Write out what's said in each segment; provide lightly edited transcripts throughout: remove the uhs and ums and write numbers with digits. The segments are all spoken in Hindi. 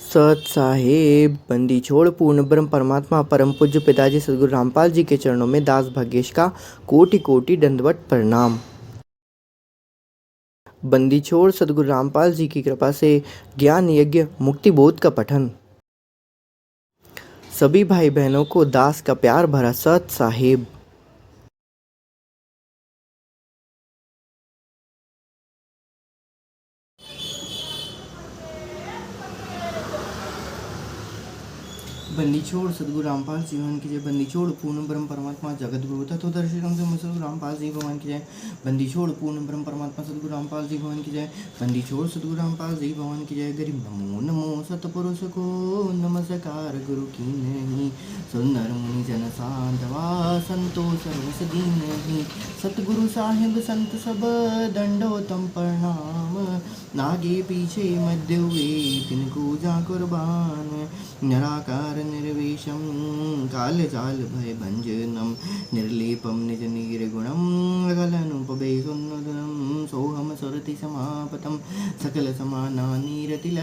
सत साहेब बंदी छोड़ पूर्ण ब्रह्म परमात्मा परम पूज्य पिताजी सदगुरु रामपाल जी के चरणों में दास भाग्येश का कोटि कोटि दंडवत प्रणाम। बंदी छोड़ सदगुरु रामपाल जी की कृपा से ज्ञान यज्ञ मुक्ति बोध का पठन। सभी भाई बहनों को दास का प्यार भरा सत साहेब। बंदी छोड़ सदगुरु रामपाल जी भगवान की जय। बंदी छोड़ पूर्ण ब्रह्म परमात्मा जगत गुरु तत्वदर्शी सदगुरु रामपाल जी भगवान की जय। बंदी छोड़ पूर्ण ब्रह्म परमात्मा सदगुरु रामपाल जी भगवान की जय। बंदी छोड़ सदगुरु रामपाल जी भगवान की जय। गरीब नमो नमो सतपुरुष को नमस्कार गुरु की नहीं। सुंदर मुनि जन साधवा संतो सर्वस दीन नहीं। सतगुरु साहिब संत सब दंडोतम प्रणाम। नागे पीछे मध्य हुए तिनको जा कुर्बान। निराकार निर्विशम कालजाल भय भंजनम। निर्लेपम निज निर्गुणम गलनुपवे सुन्दरम। सोहम सुरति समापतम सकल समानानिरतिल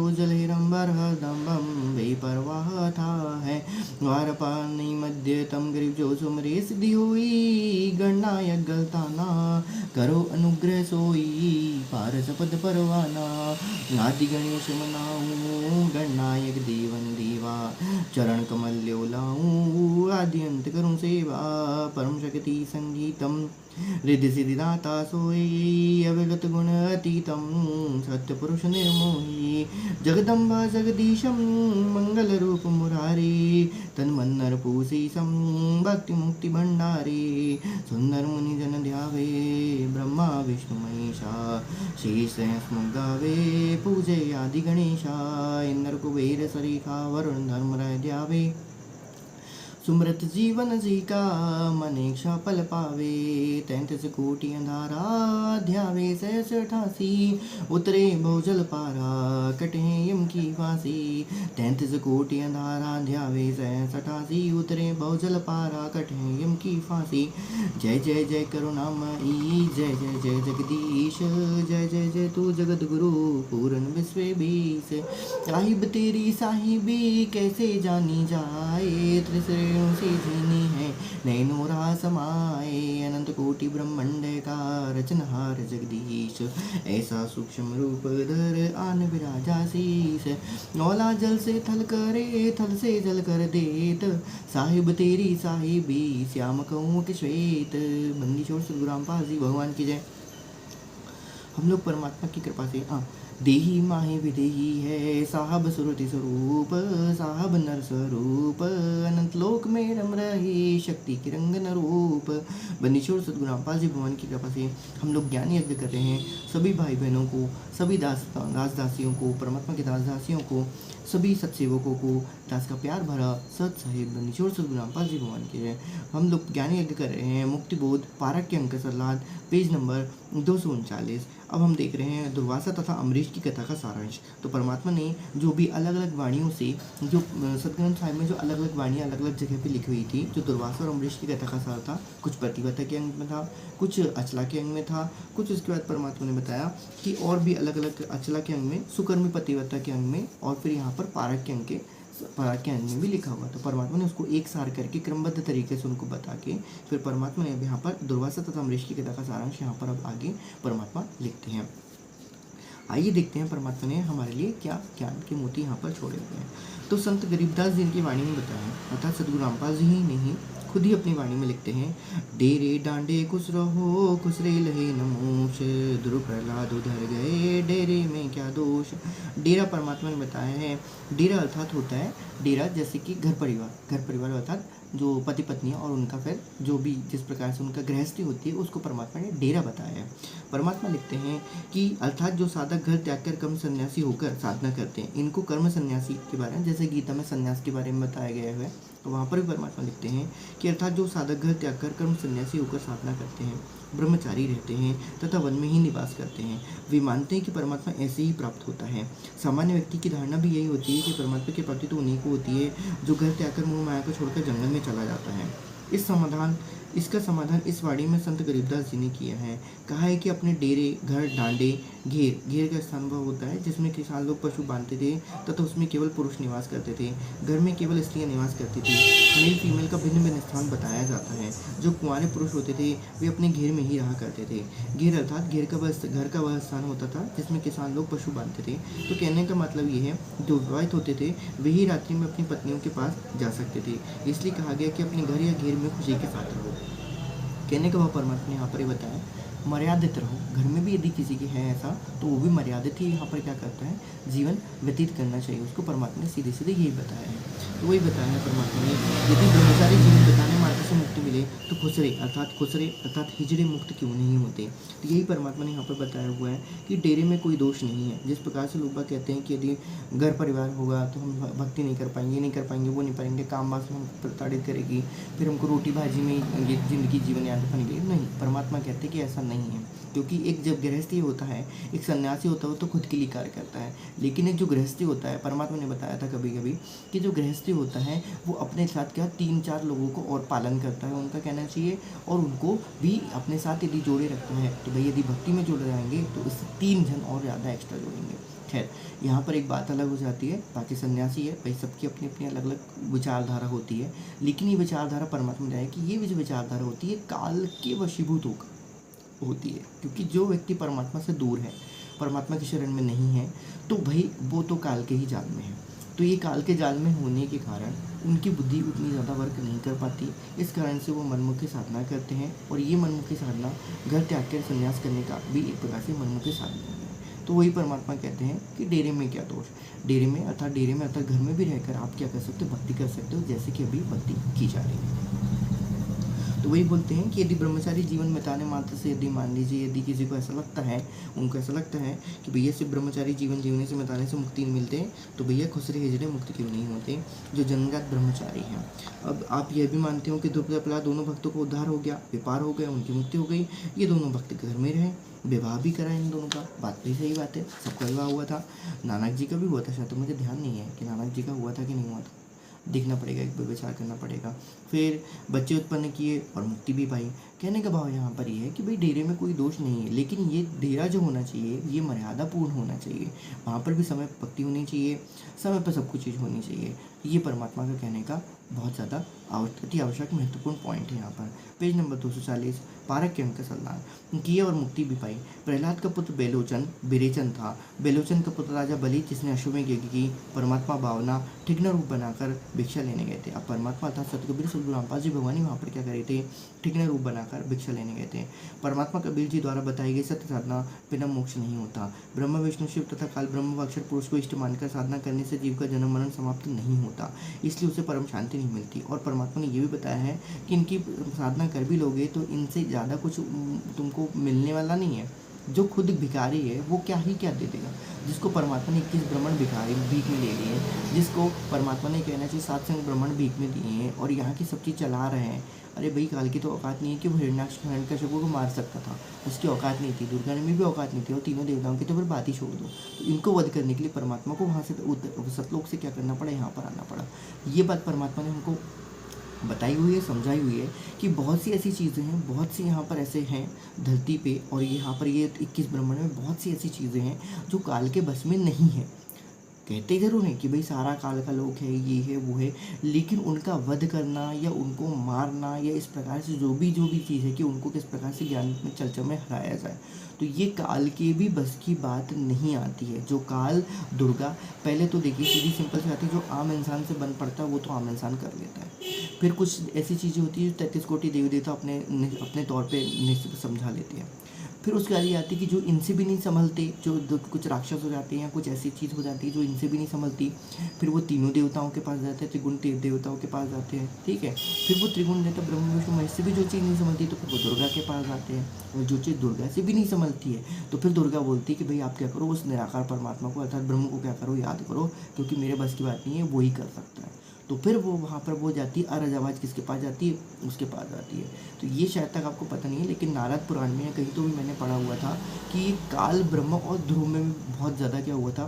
उज्जलहिरंबरदम्बम। बेपरवाह था है द्वारपालि मध्य तम। गरीब जो सुमरे सिद्धि हुई गणनायक गलताना। करो अनुग्रह सोई पारस पद परवाना। आदि गणेश मनाऊं गणनायक देवन देवा। चरण कमल ल्योलाऊं आदि अंत करूं सेवा। परम शक्ति संगीतम रिद्धि सिद्धिदाता सोई। अविगत गुण अतीतम सत्य पुरुष निर्मोही। जगदम्बा जगदीशम मंगल रूप मुरारी। तन मन नर पूषीशम भक्ति मुक्ति भंडारी। सुंदर मुनि जन ध्यावे ब्रह्मा विष्णु महेशा। शेष स्मुख गावे पूजे आदि गणेशा। इंद्र कुबेर सरीखा वरुण धर्मराय ध्यावे। सुमृत जीवन जी का मनेक्षा पल पावे। 33 कोटि अंधारा ध्यावे सहस्र 88। उतरे बहुजल पारा कटे यम की फांसी। 33 कोटि अंधारा ध्यावे सहस्र 88। उतरे बहुजल पारा कटे यम की फांसी। जय जय जय करुणामयी जय जय जय जगदीश। जय जय जय तू जगत गुरु पूर्ण विश्व बीस। साहिब तेरी साहिबी कैसे जानी जाए। त्रिश्रेणियों से जीनी है नैनोरा समाए। अनंत कोटि ब्रह्मांड का रचनहार जगदीश। ऐसा सूक्ष्म रूप धर आन विराजा शीस। नौला जल से थल करे थल से जल कर देत। साहिब तेरी साहिबी श्याम कहूँ कि श्वेत। बंदी छोड़ सदगुरु रामपाल जी भगवान की जय। हम लोग परमात्मा की कृपा से देही माही विदेही है। साहब सुरति स्वरूप साहब नर स्वरूप। अनंत लोक में रम रही शक्ति की रंगन रूप। बंदीछोड़ सदगुरु रामपाल जी भगवान की कृपा से हम लोग ज्ञान यज्ञ कर रहे हैं। सभी भाई बहनों को सभी दास दासियों को परमात्मा के दास दासियों को सभी सत्सेवकों को दास का प्यार भरा सत साहिब बंदीछोड़ सदगुरु रामपाल जी भगवान की जय। हम लोग ज्ञान यज्ञ कर रहे हैं। मुक्ति बोध पारक के अंक सलाद पेज नंबर 239। अब हम देख रहे हैं दुर्वासा तथा अमरीश की कथा का सारांश। तो परमात्मा ने जो भी अलग अलग वाणियों से जो सतग्रंथ साहिब में जो अलग अलग वाणियाँ अलग अलग जगह पे लिखी हुई थी, जो दुर्वासा और अमरीश की कथा का सार था, कुछ प्रतिवत्ता के अंग में था, कुछ अचला के अंग में था, कुछ उसके बाद परमात्मा ने बताया कि और भी अलग अलग अचला के अंग में, सुकर्मी प्रतिवत्ता के अंग में और फिर यहाँ पर पारक के अंग में भी लिखा हुआ। तो परमात्मा ने उसको एक सार करके क्रमबद्ध तरीके से उनको बता के फिर परमात्मा ने अब यहाँ पर दुर्वासा तथा अमरीश की कथा का सारांश यहाँ पर अब आगे परमात्मा लिखते हैं। आइए देखते हैं परमात्मा ने हमारे लिए क्या ज्ञान के मोती यहाँ पर छोड़े हुए हैं। तो संत गरीबदास जी इनकी वाणी में बताया, अर्थात सदगुरु रामपाल जी ही नहीं खुद ही अपनी वाणी में लिखते हैं। डेरे डांडे खुश रहो खुसरे लहे नमोश। ध्रुव प्रहलाद उधर गए डेरे में क्या दोष। डेरा परमात्मा ने बताया है। डेरा अर्थात होता है डेरा जैसे कि घर परिवार अर्थात जो पति पत्नी और उनका फिर जो भी जिस प्रकार से उनका गृहस्थी होती है उसको परमात्मा ने डेरा बताया है। परमात्मा लिखते हैं कि अर्थात जो साधक घर त्याग कर कर्म सन्यासी होकर साधना करते हैं, इनको कर्म सन्यासी के बारे में जैसे गीता में सन्यास के बारे में बताया गया है, तो वहाँ पर भी परमात्मा लिखते हैं कि अर्थात जो साधक घर त्याग कर कर्म सन्यासी होकर साधना करते हैं, ब्रह्मचारी रहते हैं तथा वन में ही निवास करते हैं, वे मानते हैं कि परमात्मा ऐसे ही प्राप्त होता है। सामान्य व्यक्ति की धारणा भी यही होती है कि परमात्मा की प्राप्ति तो उन्हीं को होती है जो घर त्याग कर मोह माया को छोड़कर जंगल में चला जाता है। इस समाधान इसका समाधान इस वाणी में संत गरीबदास जी ने किया है। कहा है कि अपने डेरे, घर, डांडे, घेर, घेर का स्थान वह होता है जिसमें किसान लोग पशु बांधते थे तथा उसमें केवल पुरुष निवास करते थे। घर में केवल स्त्रियां निवास करती थी। मेल फीमेल का भिन्न भिन्न स्थान बताया जाता है। जो कुंवारे पुरुष होते थे वे अपने घेर में ही रहा करते थे। घेर अर्थात घर का वह स्थान होता था जिसमें किसान लोग पशु बांधते थे। तो कहने का मतलब ये है, जो विवाहित होते थे वही रात्रि में अपनी पत्नियों के पास जा सकते थे। इसलिए कहा गया कि अपने घर या घेर में खुशी के साथ रहो। कहने का वह परमात्मा ने यहाँ पर ही बताया, मर्यादित रहो। घर में भी यदि किसी के है ऐसा तो वो भी मर्यादित ही यहाँ पर क्या करता है, जीवन व्यतीत करना चाहिए उसको। परमात्मा ने सीधे सीधे यही बताया है। तो वही बताया है परमात्मा ने, यदि ब्रह्मचारी जीवन बिताने मात्र से मुक्ति मिले तो खुसरे अर्थात हिजड़े मुक्त क्यों नहीं होते। तो यही परमात्मा ने यहाँ पर बताया हुआ है कि डेरे में कोई दोष नहीं है। जिस प्रकार से लोग कहते हैं कि यदि घर परिवार होगा तो हम भक्ति नहीं कर पाएंगे, ये नहीं कर पाएंगे, वो नहीं पाएंगे, काम वास में हमको प्रताड़ित करेगी, फिर हमको रोटी भाजी में जिंदगी जीवन यापन नहीं। परमात्मा कहते हैं कि ऐसा नहीं है, क्योंकि एक जब गृहस्थी होता है, एक सन्यासी होता है, वो तो खुद के लिए कार्य करता है। लेकिन एक जो गृहस्थी होता है, परमात्मा ने बताया था कभी कभी कि जो गृहस्थी होता है वो अपने साथ क्या 3-4 लोगों को और पालन करता है, उनका कहना चाहिए, और उनको भी अपने साथ यदि जोड़े रखता है। तो भाई यदि भक्ति में जुड़ जाएंगे तो इससे 3 जन और ज़्यादा एक्स्ट्रा जोड़ेंगे। खैर, यहाँ पर एक बात अलग हो जाती है, बाकी सन्यासी है भाई, सबकी अपनी अपनी अलग अलग विचारधारा होती है। लेकिन ये विचारधारा परमात्मा ने कि ये जो विचारधारा होती है काल के वशीभूत होती है, क्योंकि जो व्यक्ति परमात्मा से दूर है, परमात्मा की शरण में नहीं है, तो भाई वो तो काल के ही जाल में है। तो ये काल के जाल में होने के कारण उनकी बुद्धि उतनी ज़्यादा वर्क नहीं कर पाती। इस कारण से वो मनमुखी साधना करते हैं, और ये मनमुखी साधना घर त्याग कर संन्यास करने का भी एक प्रकार से मनमुखी साधना है। तो वही परमात्मा कहते हैं कि डेरे में क्या दोष। डेरे में अर्थात घर में भी रहकर आप क्या कर सकते हो, भक्ति कर सकते हो, जैसे कि अभी भक्ति की जा रही है। तो वही बोलते हैं कि यदि ब्रह्मचारी जीवन बिताने मात्र से, यदि मान लीजिए यदि किसी को ऐसा लगता है, उनको ऐसा लगता है कि भैया सिर्फ ब्रह्मचारी जीवन जीवने से बिताने से मुक्ति नहीं मिलते, तो भैया खुसरे हिजड़े मुक्त क्यों नहीं होते जो जन्मजात ब्रह्मचारी हैं। अब आप यह भी मानते हो कि द्रुपद दोनों भक्तों को उद्धार हो गया, व्यापार हो गया, उनकी मुक्ति हो गई, ये दोनों भक्त घर में रहे, विवाह भी करा इन दोनों का। बात भी सही बात है, सबका विवाह हुआ था। नानक जी का भी हुआ था शायद, तो मुझे ध्यान नहीं है कि नानक जी का हुआ था कि नहीं हुआ था, देखना पड़ेगा, एक बार विचार करना पड़ेगा। फिर बच्चे उत्पन्न किए और मुक्ति भी पाई। कहने का भाव यहाँ पर ये है कि भाई डेरे में कोई दोष नहीं है, लेकिन ये डेरा जो होना चाहिए ये मर्यादापूर्ण होना चाहिए। वहाँ पर भी समय पर भक्ति होनी चाहिए, समय पर सब कुछ चीज़ होनी चाहिए। ये परमात्मा का कहने का बहुत ज़्यादा अति आवश्यक महत्वपूर्ण पॉइंट है। यहाँ पर पेज नंबर 240, पारक के अंक का सल्लाह किए और मुक्ति भी पाई। प्रहलाद का पुत्र बेरोचन था। बेलोचन का पुत्र राजा बलि, जिसने अश्वमेध यज्ञ की परमात्मा भावना ठिकना रूप बनाकर भिक्षा लेने गए थे। अब परमात्मा था सतकबीर सतगुरु रामपाल जी भगवान ही वहाँ पर क्या करे थे, ठिकना रूप बनाकर भिक्षा लेने गए थे। परमात्मा कबीर जी द्वारा बताई गई सत्य साधना बिना मोक्ष नहीं होता। ब्रह्म विष्णु शिव तथा काल ब्रह्म व अक्षर पुरुष को इष्ट मानकर साधना करने से जीव का जन्म मरण समाप्त नहीं होता, इसलिए उसे परम शांति नहीं मिलती। और परमात्मा ने ये भी बताया है कि इनकी साधना कर भी लोगे तो इनसे ज़्यादा कुछ तुमको मिलने वाला नहीं है। जो खुद भिखारी है वो क्या दे देगा, जिसको परमात्मा ने 21 ब्राह्मण भिखारी भीख में ले लिए, जिसको परमात्मा ने कहना चाहिए 7 संग ब्राह्मण भीख में दिए हैं और यहाँ की सब चीज़ चला रहे हैं। अरे भाई, काल की तो औकात नहीं है कि वो हिरण्यकश्यप को मार सकता था, उसकी औकात नहीं थी। दुर्गा में भी औकात नहीं थी, और तीनों देवताओं की तो फिर बात ही छोड़ दो। तो इनको वध करने के लिए परमात्मा को वहाँ से सतलोक से क्या करना पड़ा, यहाँ पर आना पड़ा। ये बात परमात्मा ने हमको बताई हुई है, समझाई हुई है कि बहुत सी ऐसी चीज़ें हैं, बहुत सी यहाँ पर ऐसे हैं धरती पे, और यहाँ पर ये 21 ब्रह्मांड में बहुत सी ऐसी चीज़ें हैं जो काल के बस में नहीं है। कहते ज़रूर हैं कि भाई सारा काल का लोक है, ये है वो है, लेकिन उनका वध करना या उनको मारना या इस प्रकार से जो भी चीज़ है कि उनको किस प्रकार से ज्ञान में चर्चा में हराया जाए, तो ये काल के भी बस की बात नहीं आती है। जो काल दुर्गा, पहले तो देखिए सीधी सिंपल सी बात है, जो आम इंसान से बन पड़ता है वो तो आम इंसान कर लेता है। फिर कुछ ऐसी चीज़ें होती है 33 कोटि देवी देवता अपने तौर पे समझा लेते हैं। फिर उसके बाद ये आती है कि जो इनसे भी नहीं संभलते, जो कुछ राक्षस हो जाते हैं या कुछ ऐसी चीज़ हो जाती है जो इनसे भी नहीं संभलती, फिर वो तीनों देवताओं के पास जाते हैं, त्रिगुण देवताओं के पास जाते हैं, ठीक है। फिर वो त्रिगुण देवता ब्रह्मा विष्णु महेश से भी जो चीज़ नहीं संभलती तो फिर वो दुर्गा के पास जाते हैं, और जो चीज़ दुर्गा से भी नहीं संभलती है तो फिर दुर्गा बोलती है कि भाई आप क्या करो, उस निराकार परमात्मा को अर्थात ब्रह्म को क्या करो, याद करो, क्योंकि मेरे बस की बात नहीं है, वो ही कर सकता है। तो फिर वो वहाँ पर वो जाती है, अरजावाज किसके पास जाती है, उसके पास जाती है। तो ये शायद तक आपको पता नहीं है, लेकिन नारद पुराण में या कहीं तो भी मैंने पढ़ा हुआ था कि काल ब्रह्म और ध्रुव में बहुत ज़्यादा क्या हुआ था,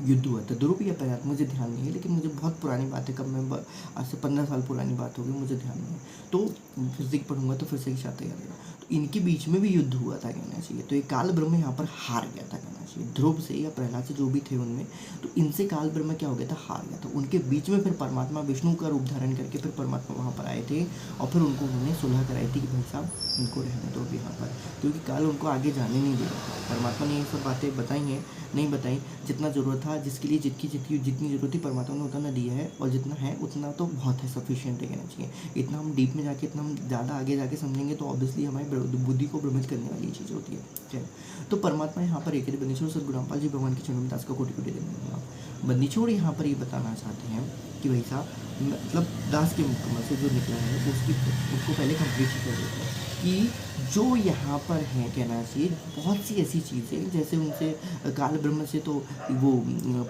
युद्ध हुआ था। ध्रुव या प्रयाग मुझे ध्यान नहीं है, लेकिन मुझे बहुत पुरानी बात है, कब मैं आज से 15 साल पुरानी बात होगी, मुझे ध्यान नहीं है। तो फिजिक्स पढ़ूंगा तो फिर से ही याद आएगा। तो इनके बीच में भी युद्ध हुआ था कहना चाहिए। तो ये काल ब्रह्म यहाँ पर हार गया था कहना चाहिए, ध्रुव से या प्रहलाद से जो भी थे उनमें, तो इनसे काल ब्रह्म क्या हो गया था, हार गया था। उनके बीच में फिर परमात्मा विष्णु का रूप धारण करके फिर परमात्मा वहाँ पर आए थे और फिर उनको उन्होंने सुलह कराई थी कि भाई साहब इनको रहने दो यहाँ पर, क्योंकि काल उनको आगे जाने नहीं दे रहा था। परमात्मा ने ये सब बातें बताई हैं, नहीं बताई, जितना ज़रूरत था, जिसके लिए जितनी ज़रूरत थी परमात्मा ने उतना दिया है, और जितना है उतना तो बहुत है, सफिशिएंट है कहना चाहिए। इतना हम डीप में जाके, इतना हम ज़्यादा आगे जाके समझेंगे तो ऑब्वियसली हमारी बुद्धि को भ्रमित करने वाली चीज़ होती है। ठीक, तो परमात्मा यहाँ पर एक बंदीछोड़ सदगुरु रामपाल जी भगवान के चरणों में दास का कोटि कोटि धन्यवाद। बंदीछोड़ यहाँ पर ये बताना चाहते हैं कि भाई साहब मतलब दास के मुकम्मल से जो निकला है उसको पहले कंप्लीट कर देते हैं कि जो यहाँ पर है कहना चाहिए बहुत सी ऐसी चीज़ें, जैसे उनसे काल ब्रह्म से तो वो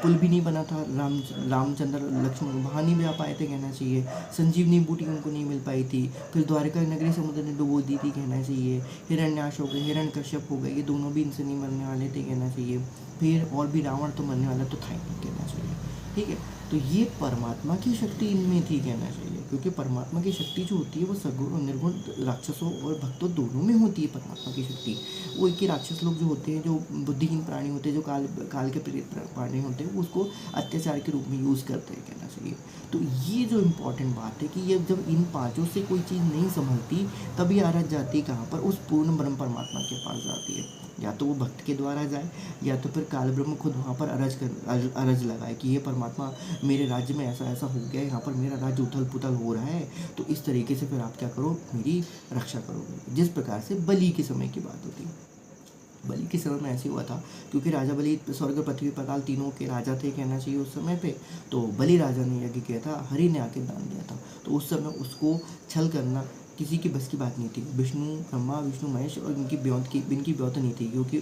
पुल भी नहीं बना था, रामचंद्र लक्ष्मण वहाँ नहीं भी आ पाए थे कहना चाहिए, संजीवनी बूटी उनको नहीं मिल पाई थी, फिर द्वारका नगरी समुद्र ने डुबो दी थी कहना चाहिए, हिरण्याश हो गए, हिरण्यकश्यप हो गए, ये दोनों भी इनसे नहीं मरने वाले थे कहना चाहिए, फिर और भी रावण तो मरने वाला तो था ही नहीं कहना चाहिए। ठीक है, तो ये परमात्मा की शक्ति इनमें थी कहना चाहिए, क्योंकि परमात्मा की शक्ति जो होती है वो सगुण और निर्गुण राक्षसों और भक्तों दोनों में होती है परमात्मा की शक्ति। वो एक ही राक्षस लोग जो होते हैं, जो बुद्धिहीन प्राणी होते हैं, जो काल के प्रेरित प्राणी होते हैं, उसको अत्याचार के रूप में यूज़ करते हैं कहना चाहिए। तो ये जो इम्पोर्टेंट बात है कि ये जब इन पाँचों से कोई चीज़ नहीं संभलती तभी आरज जाती है कहाँ पर, उस पूर्ण ब्रह्म परमात्मा के पास जाती है। या तो वो भक्त के द्वारा जाए, या तो फिर काल ब्रह्म खुद वहाँ पर अरज लगाए कि ये परमात्मा मेरे राज्य में ऐसा ऐसा हो गया, यहाँ पर मेरा राज्य उथल पुथल हो रहा है, तो इस तरीके से फिर आप क्या करो, मेरी रक्षा करोगे। जिस प्रकार से बलि के समय की बात होती है, बलि के समय में ऐसे हुआ था क्योंकि राजा बलि स्वर्ग पृथ्वी पाताल तीनों के राजा थे कहना चाहिए उस समय पे। तो बलि राजा ने यज्ञ किया था, हरि ने आके दान दिया था, तो उस समय उसको छल करना किसी की बस की बात नहीं थी। विष्णु ब्रह्मा विष्णु महेश और इनकी ब्योत नहीं थी, क्योंकि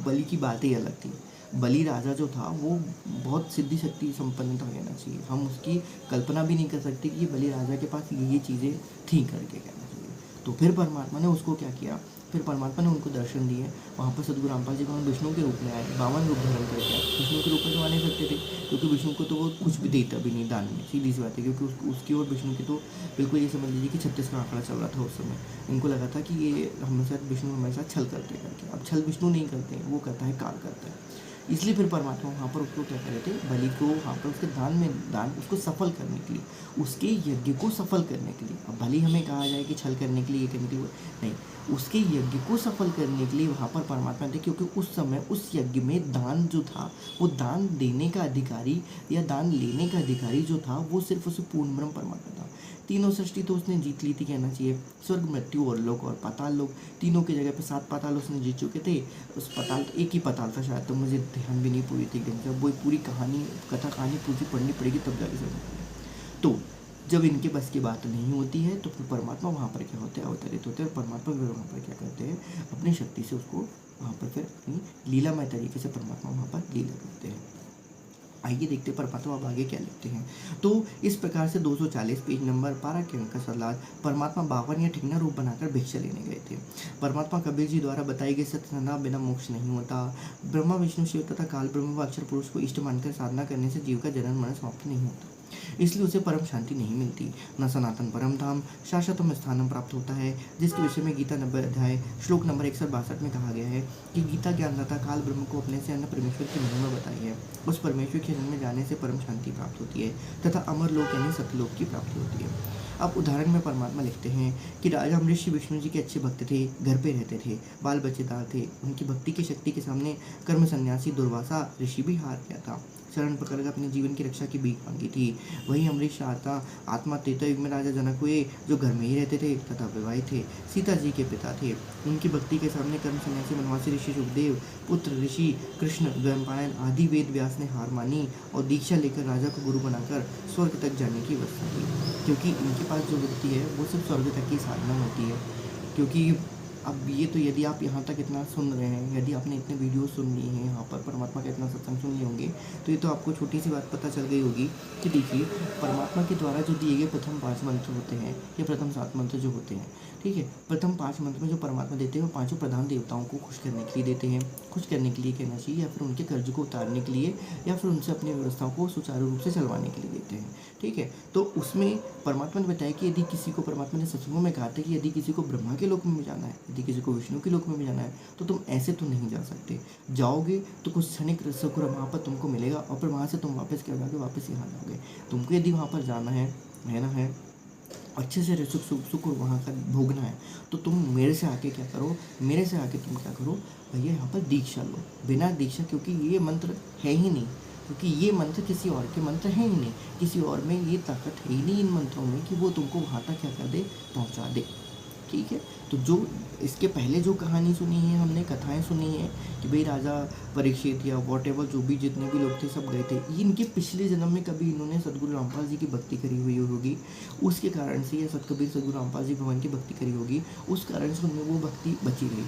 बलि की बात ही अलग थी। बलि राजा जो था वो बहुत सिद्धि शक्ति संपन्न था कहना चाहिए, हम उसकी कल्पना भी नहीं कर सकते कि बलि राजा के पास ये चीज़ें थी करके कहना चाहिए। तो फिर परमात्मा ने उसको क्या किया, फिर परमात्मा ने उनको दर्शन दिए, वहाँ पर सदगुरु रामपाल जी भगवान विष्णु के रूप में आए, 52 रूप धारण करके आए। विष्णु के रूप में तो आ नहीं सकते थे, क्योंकि विष्णु को तो वो कुछ भी देता भी नहीं दान में, सीधी सी बात है, क्योंकि उसकी और विष्णु की तो बिल्कुल ये समझ लीजिए कि 36 का आंकड़ा चल रहा था उस समय। इनको लगा था कि ये हमेशा विष्णु हमेशा छल करते करके, अब छल विष्णु नहीं करते हैं, वो करता है काल करता है। इसलिए फिर परमात्मा वहाँ पर उसको क्या कर रहे थे, बलि को वहाँ पर उसके दान उसको सफल करने के लिए, उसके यज्ञ को सफल करने के लिए। अब भले हमें कहा जाए कि छल करने के लिए, ये करने के लिए, नहीं, उसके यज्ञ को सफल करने के लिए वहाँ पर परमात्मा थे, क्योंकि उस समय उस यज्ञ में दान जो था, वो दान देने का अधिकारी या दान लेने का अधिकारी जो था वो सिर्फ उसे पूर्ण ब्रह्म परमात्मा था। तीनों सृष्टि तो उसने जीत ली थी कहना चाहिए, स्वर्ग मृत्यु और लोक और पाताल लोक, तीनों की जगह पे 7 पाताल उसने जीत चुके थे। उस पाताल तो एक ही पाताल था शायद, तो मुझे ध्यान भी नहीं पूरी थी, जब वो पूरी कथा कहानी पूरी पढ़नी पड़ेगी तब जाके समझ। तो जब इनके बस की बात नहीं होती है तो फिर परमात्मा वहाँ पर क्या होते हैं, अवतरित होते हैं, और परमात्मा फिर वहाँ पर क्या करते हैं, अपनी शक्ति से उसको वहाँ पर फिर अपनी लीलामय तरीके से परमात्मा वहाँ पर लीला करते हैं। आइए देखते हैं परमात्मा अब आगे क्या लिखते हैं। तो इस प्रकार से 240 पेज नंबर 12 के अंक का सलाद, परमात्मा 52 या ठिकना रूप बनाकर भिक्षा लेने गए थे। परमात्मा कबीर जी द्वारा बताई गई सत्यनारायण बिना मोक्ष नहीं होता। ब्रह्मा विष्णु शिव तथा काल ब्रह्म व अक्षर पुरुष को इष्ट मानकर साधना करने से जीव का जन्म मरण समाप्त नहीं होता, इसलिए उसे परम शांति नहीं मिलती, न सनातन परम धाम शाश्वतम स्थानम प्राप्त होता है, जिसके विषय में गीता 90 अध्याय श्लोक नंबर 162 में कहा गया है कि गीता ज्ञानदाता काल ब्रह्म को अपने से अन्य परमेश्वर की महिमा बताई है। उस परमेश्वर के शरण में जाने से परम शांति प्राप्त होती है तथा अमर लोक यानी सतलोक की प्राप्ति होती है। अब उदाहरण में परमात्मा लिखते हैं कि राजा ऋषि विष्णु जी के अच्छे भक्त थे, घर पे रहते थे, बाल बच्चेदार थे, उनकी भक्ति की शक्ति के सामने कर्म सन्यासी दुर्वासा ऋषि भी हार गया था, शरण पकड़कर अपने जीवन की रक्षा की भीख मांगी थी। वही अमरीश आत्मा त्रेता युग में राजा जनक हुए, जो घर में ही रहते थे तथा विवाहित थे, सीता जी के पिता थे। उनकी भक्ति के सामने कर्म सन्यासी वनवासी ऋषि सुखदेव, पुत्र ऋषि कृष्ण द्वैपायन आदि वेद व्यास ने हार मानी और दीक्षा लेकर राजा को गुरु बनाकर स्वर्ग तक जाने की व्यवस्था की, क्योंकि इनके पास जो वृत्ति है वो सिर्फ स्वर्ग तक की साधना होती है। क्योंकि अब ये तो यदि आप यहाँ तक इतना सुन रहे हैं, यदि आपने इतने वीडियो सुन लिए हैं, यहाँ पर परमात्मा का इतना सत्संग सुन लिए होंगे, तो ये तो आपको छोटी सी बात पता चल गई होगी कि देखिए परमात्मा के द्वारा जो दिए गए प्रथम 5 मंत्र होते हैं या प्रथम 7 मंत्र जो होते हैं, ठीक है। प्रथम 5 मंत्र में जो परमात्मा देते हैं वो पांचों प्रधान देवताओं को खुश करने के लिए देते हैं, खुश करने के लिए कहना चाहिए, या फिर उनके कर्ज को उतारने के लिए, या फिर उनसे अपनी व्यवस्थाओं को सुचारू रूप से चलवाने के लिए देते हैं, ठीक है। तो उसमें परमात्मा ने बताया कि यदि किसी को, परमात्मा ने सत्संगों में कहा था कि यदि किसी को ब्रह्मा के लोक में भी जाना है, यदि किसी को विष्णु के लोक में भी जाना है, तो तुम ऐसे तो नहीं जा सकते। जाओगे तो कुछ क्षणिक सुख वहाँ पर तुमको मिलेगा, और फिर वहाँ से तुम वापस क्या जाओगे, वापस यहाँ जाओगे। तुमको यदि वहाँ पर जाना है, रहना है, अच्छे से सुख वहाँ का भोगना है, तो तुम मेरे से आके क्या करो, मेरे से आके तुम क्या करो भैया, यहाँ पर दीक्षा लो, बिना दीक्षा, क्योंकि ये मंत्र है ही नहीं, क्योंकि ये मंत्र किसी और के मंत्र हैं ही नहीं, किसी और में ये ताकत है ही नहीं इन मंत्रों में कि वो तुमको वहाँ तक क्या कर दे, पहुँचा दे, ठीक है। तो जो इसके पहले जो कहानी सुनी है हमने, कथाएं सुनी है कि भाई राजा परीक्षित या वॉट एवर जो भी जितने भी लोग थे सब गए थे, इनके पिछले जन्म में कभी इन्होंने सदगुरु रामपाल जी की भक्ति करी हुई होगी, उसके कारण से, या सतकबीर सदगुरु रामपाल जी भगवान की भक्ति करी होगी, उस कारण से उनमें वो भक्ति बची रही।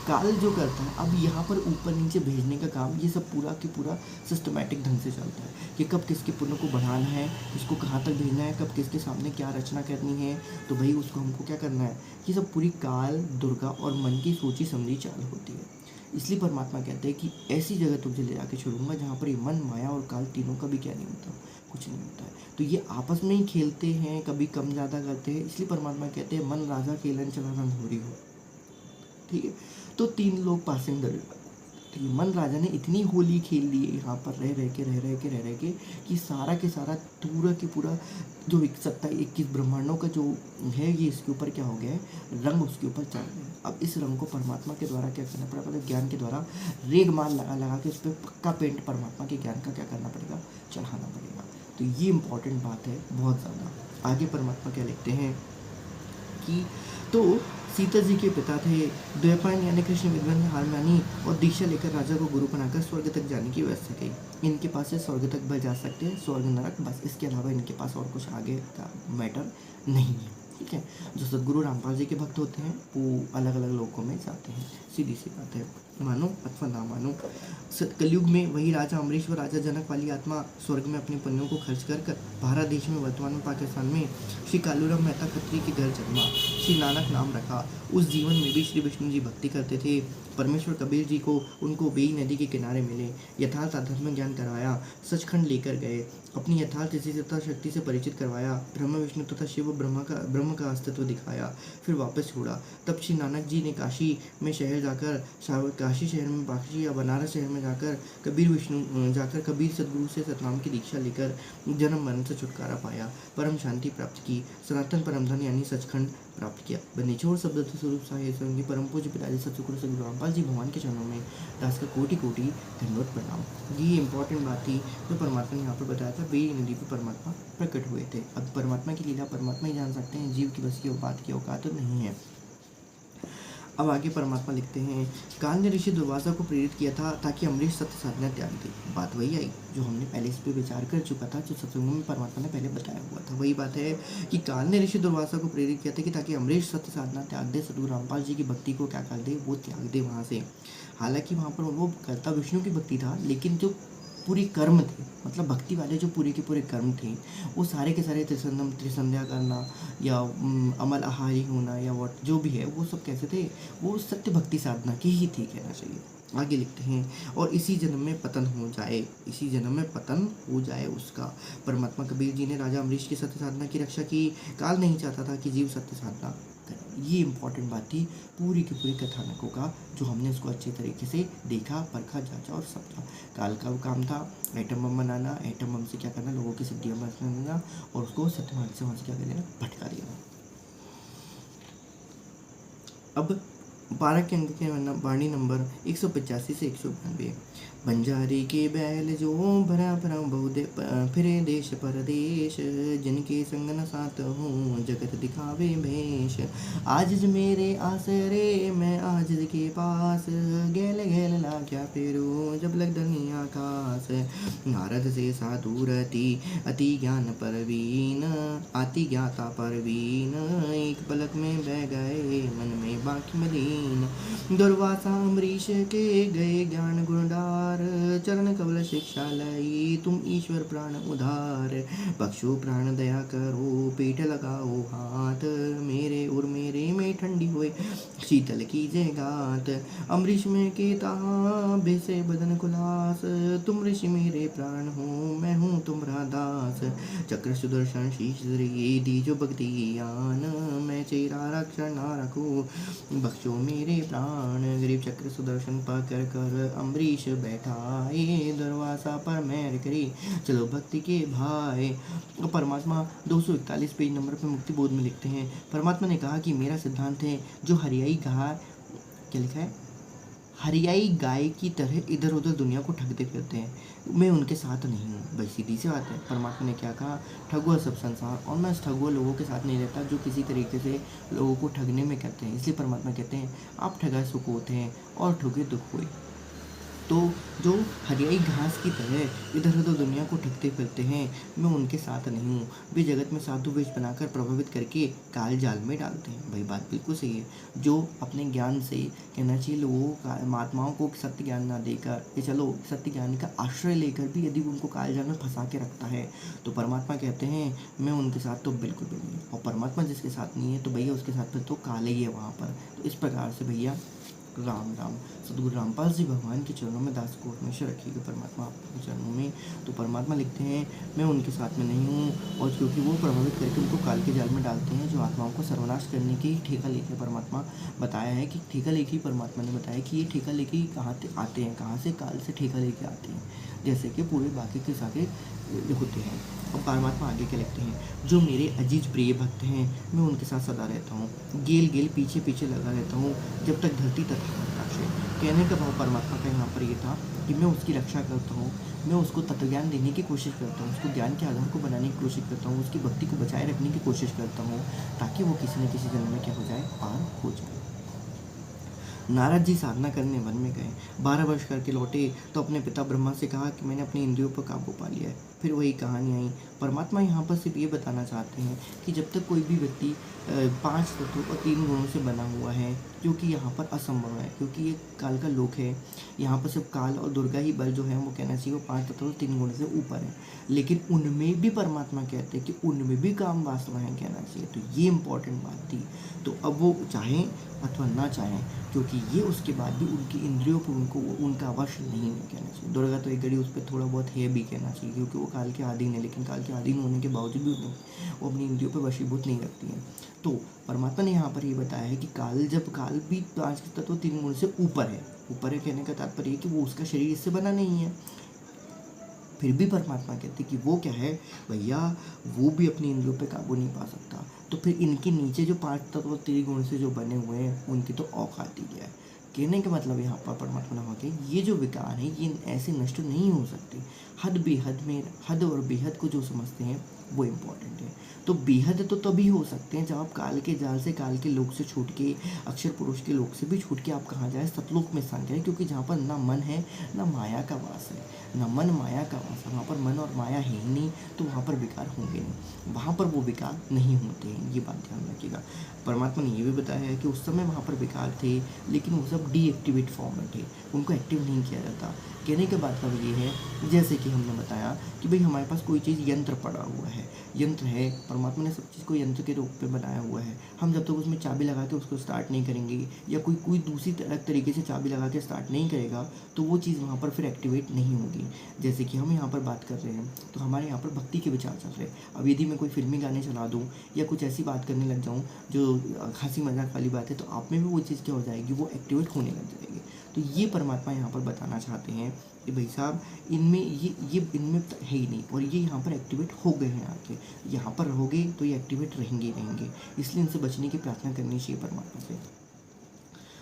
काल जो करता है अब यहाँ पर ऊपर नीचे भेजने का काम, ये सब पूरा की पूरा सिस्टमैटिक ढंग से चलता है कि कब किसके पुण्य को बढ़ाना है, किसको कहाँ तक भेजना है, कब किसके सामने क्या रचना करनी है, तो भाई उसको हमको क्या करना है, ये सब पूरी काल, दुर्गा और मन की सोची समझी चाल होती है। इसलिए परमात्मा कहते हैं कि ऐसी जगह तुझे ले जाके छोड़ूंगा जहाँ पर ये मन, माया और काल तीनों का भी क्या नहीं होता, कुछ नहीं होता है। तो ये आपस में ही खेलते हैं, कभी कम ज़्यादा करते हैं, इसलिए परमात्मा कहते हैं मन राजा खेलन चला रंग हो रही हो, ठीक है। तो 3 लोग पासिंग द रिवर, ठीक है। मन राजा ने इतनी होली खेल ली है यहाँ पर रह रह के कि सारा के सारा पूरा के पूरा जो 21 ब्रह्मांडों का जो है, ये इसके ऊपर क्या हो गया है, रंग उसके ऊपर चढ़ गया। अब इस रंग को परमात्मा के द्वारा क्या करना पड़ेगा, मतलब ज्ञान के द्वारा रेग मार लगा लगा के उस पर पक्का पेंट परमात्मा के ज्ञान का क्या करना पड़ेगा, चढ़ाना पड़ेगा। तो ये इंपॉर्टेंट बात है बहुत ज़्यादा। आगे परमात्मा क्या लिखते हैं कि तो सीता जी के पिता थे द्वैपायन यानी कृष्ण विद्वान हारमानी, और दीक्षा लेकर राजा को गुरु बनाकर स्वर्ग तक जाने की व्यवस्था की। इनके पास से स्वर्ग तक बस जा सकते हैं, स्वर्ग नरक, बस इसके अलावा इनके पास और कुछ आगे का मैटर नहीं है, ठीक है। जो सदगुरु रामपाल जी के भक्त होते हैं वो अलग अलग लोकों में जाते हैं, सीधी सी बात है, मानो अथवा ना मानो। कलयुग में वही राजा अमरीश व राजा जनक वाली आत्मा स्वर्ग में अपने पुण्यों को खर्च कर भारत देश में, वर्तमान में पाकिस्तान में श्री कालूराम मेहता खत्री के घर जन्मा, श्री नानक नाम रखा। उस जीवन में भी श्री विष्णु जी भक्ति करते थे। परमेश्वर कबीर जी को उनको बेई नदी के किनारे मिले, यथार्थ आध्यात्मिक ज्ञान करवाया, सचखंड लेकर गए, अपनी यथार्थ स्थिति तथा शक्ति से परिचित करवाया, ब्रह्म विष्णु तथा शिव ब्रह्म का अस्तित्व दिखाया, फिर वापस छोड़ा। तब श्री नानक जी ने काशी में शहर जाकर, काशी शहर में काशी या बनारस शहर में जाकर कबीर सदगुरु से सतनाम की दीक्षा लेकर जन्म मरण से छुटकारा पाया, परम शांति प्राप्त की, सनातन परम धन यानी सचखंड प्राप्त किया। निचोड़ शब्द स्वरूप साहित्य परम पूज्य पिताजी सतगुरु सदगुरु रामपाल जी भगवान के चरणों में दास का कोटि कोटि धन्यवाद प्रणाम। ये इंपॉर्टेंट बात थी जो परमात्मा ने यहाँ पर बताया था, बेई नदी पर परमात्मा प्रकट हुए थे। अब परमात्मा की लीला परमात्मा ही जान सकते हैं, जीव की बस की बात की औकात तो नहीं है। अब आगे परमात्मा लिखते हैं, काल ने ऋषि दुर्वासा को प्रेरित किया था ताकि अमरीश सत्य साधना त्याग दे। बात वही आई जो हमने पहले इस पर विचार कर चुका था, जो सत्संगों में परमात्मा ने पहले बताया हुआ था। वही बात है कि काल ने ऋषि दुर्वासा को प्रेरित किया था कि ताकि अमरीश सत्य साधना त्याग दे, सदगुरु रामपाल जी की भक्ति को क्या कर दे, वो त्याग दे वहाँ से। हालांकि वहाँ पर वो करता विष्णु की भक्ति था, लेकिन जो पूरी कर्म थे, मतलब भक्ति वाले जो पूरे के पूरे कर्म थे, वो सारे के सारे त्रिसंध्या करना या अमल आहारी होना या वॉट जो भी है, वो सब कैसे थे, वो सत्य भक्ति साधना की ही थी कहना चाहिए। आगे लिखते हैं, और इसी जन्म में पतन हो जाए, इसी जन्म में पतन हो जाए उसका। परमात्मा कबीर जी ने राजा अमरीश की सत्य साधना की रक्षा की। काल नहीं चाहता था कि जीव सत्य साधना करे। ये इंपॉर्टेंट बात थी पूरी की पूरी कथानकों का, जो हमने उसको अच्छे तरीके से देखा, परखा, जांचा और समझा। काल का वो काम था एटम बम बनाना, एटम बम से क्या करना, लोगों की सिद्धियाँ बनाना और उसको सत्य मार्ग से वहाँ से क्या कर देना, भटका देना। अब 12 के अंक के वाणी नंबर 185 से 192। बंजारे के बैल जो भरा भरा बहुदे फिरे देश परदेश, जिनके संग न साथ हूँ जगत दिखावे भेष। आज मेरे आसरे मैं आज के पास, गैल गैल ला क्या फेरू जब लग धनी आकाश। नारद से साधु अति ज्ञान परवीन, आति ज्ञाता परवीन, एक पलक में बह गए मन में बाकी मलीन। दुर्वासा अमरीश के गए ज्ञान गुण डार, पार, चरण कमल शिक्षा लाई, तुम ईश्वर प्राण उधार। बख्शो प्राण दया करो, पेट लगाओ हाथ, मेरे और मेरे में ठंडी हुए शीतल कीजिए गात। अमरीश में के ताहा बेसे बदन कुलास, तुम ऋषि मेरे प्राण हो, मैं हूँ तुम्हारा दास। चक्र सुदर्शन शीश धरी, दीजो भक्ति ज्ञान, मैं चेरा रक्षण ना रखूं, बख्शो मेरे प्राण। गरीब चक्र सुदर्शन पकड़ कर अम्बरीश बैठाए, दरवाजा पर मैर करी, चलो भक्ति के भाई। परमात्मा 241 पेज नंबर पर मुक्ति बोध में लिखते हैं, परमात्मा ने कहा कि मेरा सिद्धांत है, जो हरियाई गाय, क्या लिखा है, हरियाई गाय की तरह इधर उधर दुनिया को ठगते फिरते हैं, मैं उनके साथ नहीं हूँ। भाई सीधी सी बात है, परमात्मा ने क्या कहा, ठगुआ सब संसार, और मैं इस ठगुआ लोगों के साथ नहीं रहता जो किसी तरीके से लोगों को ठगने में करते हैं। इसलिए परमात्मा कहते हैं, आप ठगा सुख होते हैं और ठगे दुख हुए। तो जो हरियाई घास की तरह इधर उधर दुनिया को ठगते फिरते हैं, मैं उनके साथ नहीं हूँ। वे जगत में साधु वेश बनाकर प्रभावित करके काल जाल में डालते हैं। भाई बात बिल्कुल सही है, जो अपने ज्ञान से, कहना चाहिए लोगों का, महात्माओं को सत्य ज्ञान ना देकर, ये चलो सत्य ज्ञान का आश्रय लेकर भी यदि उनको काल जाल में फंसा के रखता है, तो परमात्मा कहते हैं मैं उनके साथ तो बिल्कुल भी नहीं। और परमात्मा जिसके साथ नहीं है तो भैया उसके साथ फिर तो काल ही है वहाँ पर। तो इस प्रकार से भैया राम राम। सदगुरु रामपाल जी भगवान के चरणों में दास को हमेशा रखिएगा परमात्मा आपके चरणों में। तो परमात्मा लिखते हैं, मैं उनके साथ में नहीं हूँ, और क्योंकि वो प्रभावित करके उनको काल के जाल में डालते हैं, जो आत्माओं को सर्वनाश करने की ठेका लेके परमात्मा बताया है कि ठेका लेके ही परमात्मा ने बताया कि ये ठेका लेके ही कहाँ आते हैं, कहाँ से काल से ठेका लेके आते हैं, जैसे कि पूरे बाकी के सारे होते हैं। और परमात्मा आगे क्या लिखते हैं, जो मेरे अजीज प्रिय भक्त हैं, मैं उनके साथ सदा रहता हूँ, गेल गेल पीछे पीछे लगा रहता हूँ, जब तक धरती तथा आकाश है। कहने का भाव परमात्मा का यहाँ पर ये था कि मैं उसकी रक्षा करता हूँ, मैं उसको तत्वज्ञान देने की कोशिश करता हूँ, उसको ज्ञान के आधार को बनाने की कोशिश करता हूँ, उसकी भक्ति को बचाए रखने की कोशिश करता हूँ, ताकि वो किसी न किसी जन्म में क्या हो जाए, पार हो जाए। नारद जी साधना करने वन में गए, 12 वर्ष करके लौटे तो अपने पिता ब्रह्मा से कहा कि मैंने अपनी इंद्रियों पर काबू पा लिया है। फिर वही कहानी आई। परमात्मा यहाँ पर सिर्फ ये बताना चाहते हैं कि जब तक कोई भी व्यक्ति 5 तत्वों और 3 गुणों से बना हुआ है, जो कि यहाँ पर असंभव है, क्योंकि ये काल का लोक है, यहाँ पर सिर्फ काल और दुर्गा ही बल जो है वो कहना चाहिए वो 5 तत्वों और 3 गुणों से ऊपर है। लेकिन उनमें भी परमात्मा कहते हैं कि उनमें भी काम वासनाएं कहना चाहिए। तो ये इंपॉर्टेंट बात थी। तो अब वो चाहें अथवा ना चाहें, क्योंकि ये उसके बाद भी उनकी इंद्रियों पर उनको उनका वश नहीं है कहना चाहिए। दुर्गा तो एक घड़ी उस पर थोड़ा बहुत है भी कहना चाहिए, क्योंकि वो काल के अधीन है, लेकिन काल के अधीन होने के बावजूद भी वो अपनी इंद्रियों पर वशीभूत नहीं रखती हैं। तो परमात्मा ने यहाँ पर ये बताया है कि काल भी 5 तत्व 3 गुण से ऊपर है। ऊपर है कहने का तात्पर्य कि वो उसका शरीर इससे बना नहीं है। फिर भी परमात्मा कहते कि वो क्या है भैया, वो भी अपनी इंद्रियों पे काबू नहीं पा सकता। तो फिर इनके नीचे जो 5 तत्व 3 गुण से जो बने हुए हैं, उनकी तो औकात ही है। कहने का मतलब यहाँ पर परमात्मा ने कि ये जो विकार है ये ऐसे नष्ट नहीं हो सकते। हद बेहद में, हद और बेहद को जो समझते हैं वो इम्पोर्टेंट है। तो बेहद तो तभी हो सकते हैं जब आप काल के जाल से, काल के लोक से छूट के, अक्षर पुरुष के लोक से भी छूट के आप कहाँ जाए, सतलोक में स्थान करें, क्योंकि जहाँ पर ना मन है ना माया का वास है, ना मन माया का वास है, वहाँ पर मन और माया है ही नहीं, तो वहाँ पर विकार होंगे नहीं, वहाँ पर वो विकार नहीं होते हैं। ये बात ध्यान रखिएगा। परमात्मा ने ये भी बताया है कि उस समय वहाँ पर विकार थे, लेकिन वो सब डीएक्टिवेट फॉर्म में थे, उनको एक्टिव नहीं किया जाता। कहने के बाद का ये है, जैसे कि हमने बताया कि भाई हमारे पास कोई चीज़ यंत्र पड़ा हुआ है, यंत्र है, परमात्मा ने सब चीज़ को यंत्र के रूप में बनाया हुआ है। हम जब तक उसमें चाबी लगा के उसको स्टार्ट नहीं करेंगे, या कोई दूसरी तरीके से चाबी लगा के स्टार्ट नहीं करेगा, तो वो चीज़ वहाँ पर फिर एक्टिवेट नहीं होगी। जैसे कि हम यहाँ पर बात कर रहे हैं, तो हमारे यहाँ पर भक्ति के विचार चल रहे हैं। अब यदि मैं कोई फिल्मी गाने चला दूँ या कुछ ऐसी बात करने लग जाऊँ जो हंसी मजाक वाली बात है, तो आप में भी वो चीज़ क्या हो जाएगी, वो एक्टिवेट होने लग जाएगी। तो ये परमात्मा यहाँ पर बताना चाहते हैं कि भाई साहब इनमें ये इनमें है ही नहीं, और ये यहाँ पर एक्टिवेट हो गए हैं आके, यहाँ पर रहोगे तो ये एक्टिवेट रहेंगे ही रहेंगे। इसलिए इनसे बचने की प्रार्थना करनी चाहिए परमात्मा से।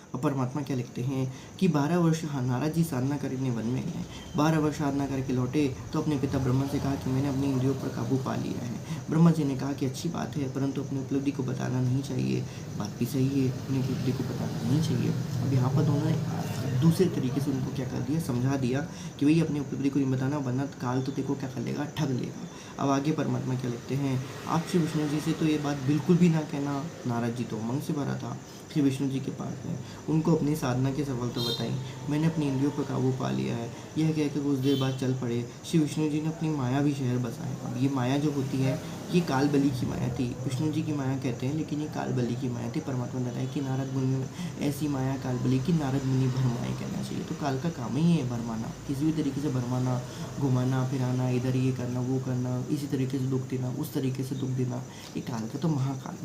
और परमात्मा क्या लिखते हैं कि 12 वर्ष नारद जी साधना करने वन में गए, 12 वर्ष साधना करके लौटे तो अपने पिता ब्रह्मा से कहा कि मैंने अपनी इंद्रियों पर काबू पा लिया है। ब्रह्मा जी ने कहा कि अच्छी बात है, परंतु अपनी उपलब्धि को बताना नहीं चाहिए। बात भी सही है, अपनी उपलब्धि को बताना नहीं चाहिए। अब यहाँ पर दोनों ने दूसरे तरीके से उनको क्या कर दिया, समझा दिया कि भाई अपनी उपलब्धि को नहीं बताना, वरना काल तो देखो क्या कर लेगा, ठग लेगा। अब आगे परमात्मा क्या लिखते हैं, आप श्री विष्णु जी से तो ये बात बिल्कुल भी ना कहना। नारद जी तो उमंग से भरा था, श्री विष्णु जी के पास गए, उनको अपनी साधना की सफलता बताई। मैंने अपनी इंद्रियों पर काबू पा लिया है, यह कहकर कुछ देर बाद चल पड़े। श्री विष्णु जी ने अपनी माया भी शहर बसाए। अब ये माया जो होती है, ये काल बलि की माया थी। विष्णु जी की माया कहते हैं, लेकिन ये काल बलि की माया थी। परमात्मा ने बताया कि नारद मुनि में ऐसी माया काल बलि की नारद मुनि भरमाए कहना चाहिए। तो काल का काम ही है भरमाना, किसी भी तरीके से भरमाना, घुमाना फिराना, इधर ये करना वो करना, इसी तरीके से दुख देना, उस तरीके से दुख देना। ये काल का तो महाकाल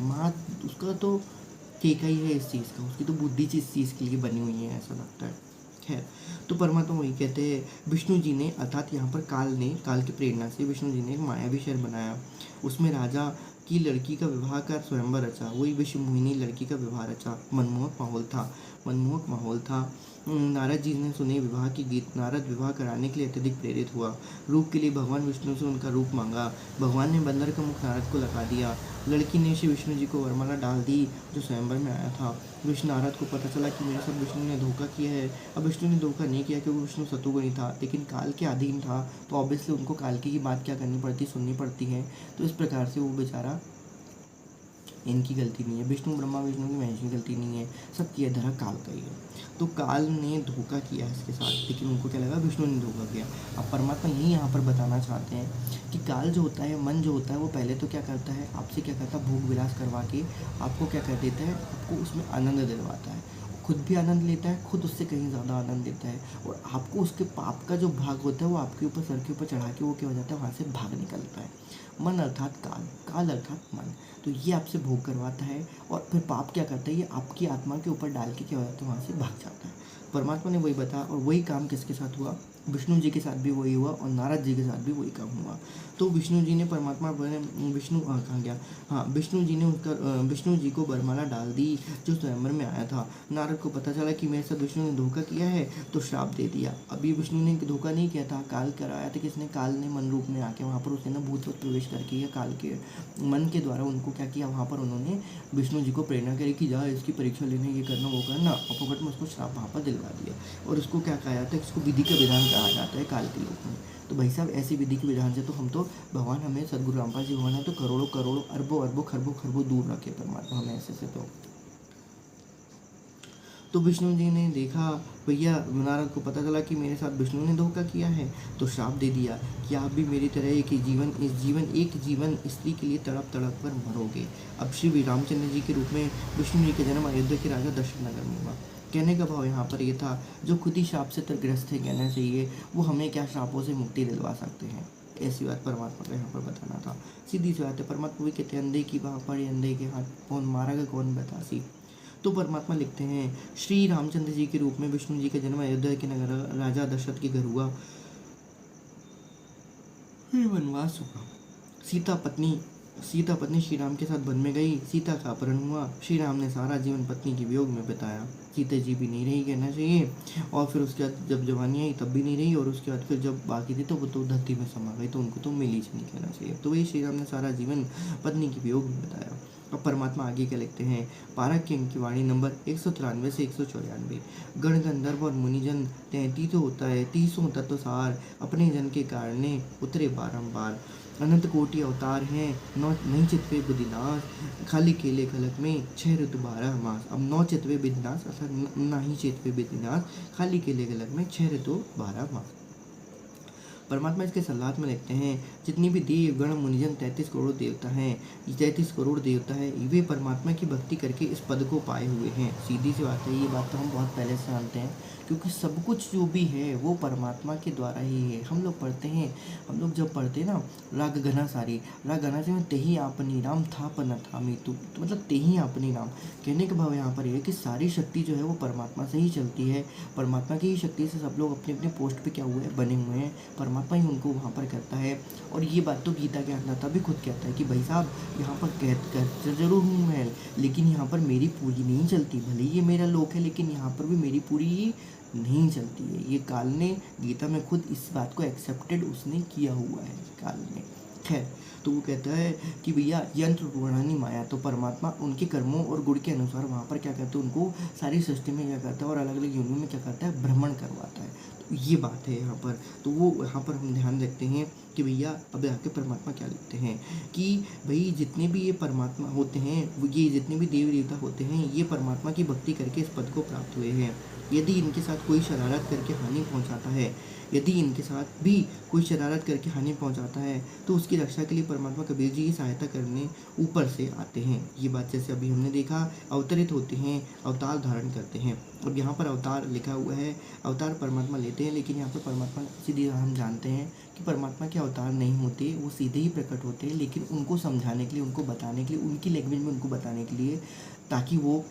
उसका तो ठेका ही है इस चीज़ का, उसकी तो बुद्धि इस चीज़ के लिए बनी हुई है, ऐसा लगता है। खैर, तो परमात्मा वही कहते हैं, विष्णु जी ने, अर्थात यहाँ पर काल की प्रेरणा से विष्णु जी ने एक मायावी शहर बनाया। उसमें राजा की लड़की का विवाह कर स्वयंवर रचा, वही विश्व मोहिनी लड़की का विवाह रचा। मनमोहक माहौल था। नारद जी ने सुने विवाह की गीत। नारद विवाह कराने के लिए अत्यधिक प्रेरित हुआ। रूप के लिए भगवान विष्णु से उनका रूप मांगा। भगवान ने बंदर का मुख नारद को लगा दिया। लड़की ने श्री विष्णु जी को वरमाला डाल दी जो स्वयंवर में आया था। विष्णु नारद को पता चला कि मेरे साथ विष्णु ने धोखा किया है। अब विष्णु ने धोखा नहीं किया क्योंकि विष्णु सतुगुणी था, लेकिन काल के अधीन था, तो ऑब्वियसली उनको काल की बात क्या करनी पड़ती, सुननी पड़ती है। तो इस प्रकार से वो बेचारा, इनकी गलती नहीं है, विष्णु ब्रह्मा विष्णु की महेश की गलती नहीं है, सबकी धरा काल का ही है। तो काल ने धोखा किया इसके साथ, लेकिन उनको क्या लगा, विष्णु ने धोखा किया। अब परमात्मा यही यहाँ पर बताना चाहते हैं कि काल जो होता है, मन जो होता है, वो पहले तो क्या करता है, आपसे क्या करता है, भोग विलास करवा के आपको क्या कर देता है, आपको उसमें आनंद दिलवाता है, खुद भी आनंद लेता है, खुद उससे कहीं ज़्यादा आनंद लेता है, और आपको उसके पाप का जो भाग होता है वो आपके ऊपर, सर के ऊपर चढ़ा के वो क्या हो जाता है, वहाँ से भाग निकलता है। मन अर्थात काल, काल अर्थात मन, तो ये आपसे भोग करवाता है, और फिर पाप क्या करता है, ये आपकी आत्मा के ऊपर डाल के क्या हो जाता है, वहाँ से भाग जाता है। परमात्मा ने वही बताया, और वही काम किसके साथ हुआ, विष्णु जी के साथ भी वही हुआ, और नारद जी के साथ भी वही काम हुआ। तो विष्णु जी ने विष्णु जी ने विष्णु जी को वरमाला डाल दी जो स्वयंवर में आया था। नारद को पता चला कि मेरे साथ विष्णु ने धोखा किया है, तो श्राप दे दिया। अभी विष्णु ने धोखा नहीं किया था, काल कराया था। किसने, काल ने मन रूप में आके वहाँ पर उसने ना भूत प्रवेश करके या काल के मन के द्वारा उनको क्या किया, वहाँ पर उन्होंने विष्णु जी को प्रेरणा करी कि जा इसकी परीक्षा लेने, ये करना वो करना, अपघट में उसको श्राप वहाँ पर दिलवा दिया। और उसको क्या कहा जाता है, इसको विधि का विधान कहा जाता है काल के लोक में। तो भाई साहब, ऐसी विधि के विधान से तो हम तो, भगवान हमें, सदगुरु रामपाल जी भगवान है तो करोड़ों करोड़ों अरबों खरबों दूर रखे परमात्मा हमें ऐसे से। तो विष्णु जी ने देखा, भैया नारद को पता चला कि मेरे साथ विष्णु ने धोखा किया है, तो श्राप दे दिया कि आप भी मेरी तरह एक जीवन स्त्री के लिए तड़प कर मरोगे। अब श्री रामचंद्र जी के रूप में विष्णु जी का जन्म अयोध्या के राजा दशरथ नगर में हुआ। कहने का भाव यहाँ पर ये था, जो खुद ही श्राप से ग्रस्त है, कहना चाहिए, वो हमें क्या श्रापों से मुक्ति दिलवा सकते हैं। ऐसी बात परमात्मा का यहाँ पर बताना था। सीधी सी बात है, परमात्मा भी कहते हैं, अंधे की बाह पड़े अंधे के हाथ, कौन मारेगा कौन बतासी। तो परमात्मा लिखते हैं, श्री रामचंद्र जी के रूप में विष्णु जी का जन्म अयोध्या के नगर राजा दशरथ के घर हुआ। फिर वनवास हुआ। सीता पत्नी श्री राम के साथ वन में गई। सीता का अपहरण हुआ। श्री राम ने सारा जीवन पत्नी के वियोग में बिताया। सीता जी भी नहीं रही, कहना चाहिए, और फिर उसके बाद जब जवानी आई तब भी नहीं रही, और उसके बाद फिर जब बाकी थी तो वो तो धरती में समा गई, तो उनको तो मिली ही नहीं, कहना चाहिए। तो वही श्री राम ने सारा जीवन पत्नी के वियोग में बिताया। अब परमात्मा आगे क्या लिखते हैं, पारक की अंक की वाणी नंबर 193 से 194। गण गंधर्व और मुनिजन 33 होता है, 30 तत्व सार, अपने जन के कारणे उतरे बारंबार। अनंत कोटि अवतार हैं, नहीं चितवे बुद्धिनाश, खाली केले खलक में 6 ऋतु 12 मास। अब 9 चितवे विधिनाश, अर्थात नहीं चितवे विधिनाश, खाली केले खलक में 6 ऋतु 12 मास। परमात्मा इसके सलाहत में लिखते हैं, जितनी भी देव गण मुनिजन 33 करोड़ देवता हैं, 33 करोड़ देवता है, वे परमात्मा की भक्ति करके इस पद को पाए हुए हैं। सीधी सी बात है, ये बात तो हम बहुत पहले से जानते हैं, क्योंकि सब कुछ जो भी है वो परमात्मा के द्वारा ही है। हम लोग जब पढ़ते हैं ना, राग घना सारी में तेही आपनी राम था पन था मी, तो मतलब तेही आपनी राम, कहने का भाव यहाँ पर ये है कि सारी शक्ति जो है वो परमात्मा से ही चलती है। परमात्मा की ही शक्ति से सब लोग अपने अपने पोस्ट पे क्या हुए हैं, बने हुए हैं। परमात्मा ही उनको वहाँ पर करता है। और ये बात तो गीता के अंदर भी खुद कहता है कि भाई साहब, यहाँ पर कहता जरूर हूँ मैं, लेकिन यहाँ पर मेरी पूरी नहीं चलती। भले ये मेरा लोक है, लेकिन यहाँ पर भी मेरी पूरी नहीं चलती है। ये काल ने गीता में खुद इस बात को एक्सेप्टेड उसने किया हुआ है, काल ने। खैर, तो वो कहता है कि भैया यंत्र रूढ़ानी माया, तो परमात्मा उनके कर्मों और गुण के अनुसार वहाँ पर क्या करते हैं, उनको सारी सृष्टि में क्या करता है और अलग अलग योनियों में क्या करता है, भ्रमण करवाता है। तो ये बात है यहाँ पर। तो वो यहाँ पर हम ध्यान रखते हैं कि भैया अब आके परमात्मा क्या लिखते हैं कि भाई जितने भी ये परमात्मा होते हैं, ये जितने भी देवी देवता होते हैं, ये परमात्मा की भक्ति करके इस पद को प्राप्त हुए हैं। यदि इनके साथ कोई शरारत करके हानि पहुंचाता है, यदि इनके साथ भी कोई शरारत करके हानि पहुंचाता है, तो उसकी रक्षा के लिए परमात्मा कबीर जी की सहायता करने ऊपर से आते हैं। ये बात जैसे अभी हमने देखा, अवतरित होते हैं, अवतार धारण करते हैं। अब यहाँ पर अवतार लिखा हुआ है, अवतार परमात्मा लेते हैं, लेकिन यहाँ पर परमात्मा सीधे हम जानते हैं कि परमात्मा के अवतार नहीं होते, वो सीधे ही प्रकट होते हैं, लेकिन उनको समझाने के लिए, उनको बताने के लिए, उनकी लैंग्वेज में उनको बताने के लिए, ताकि वो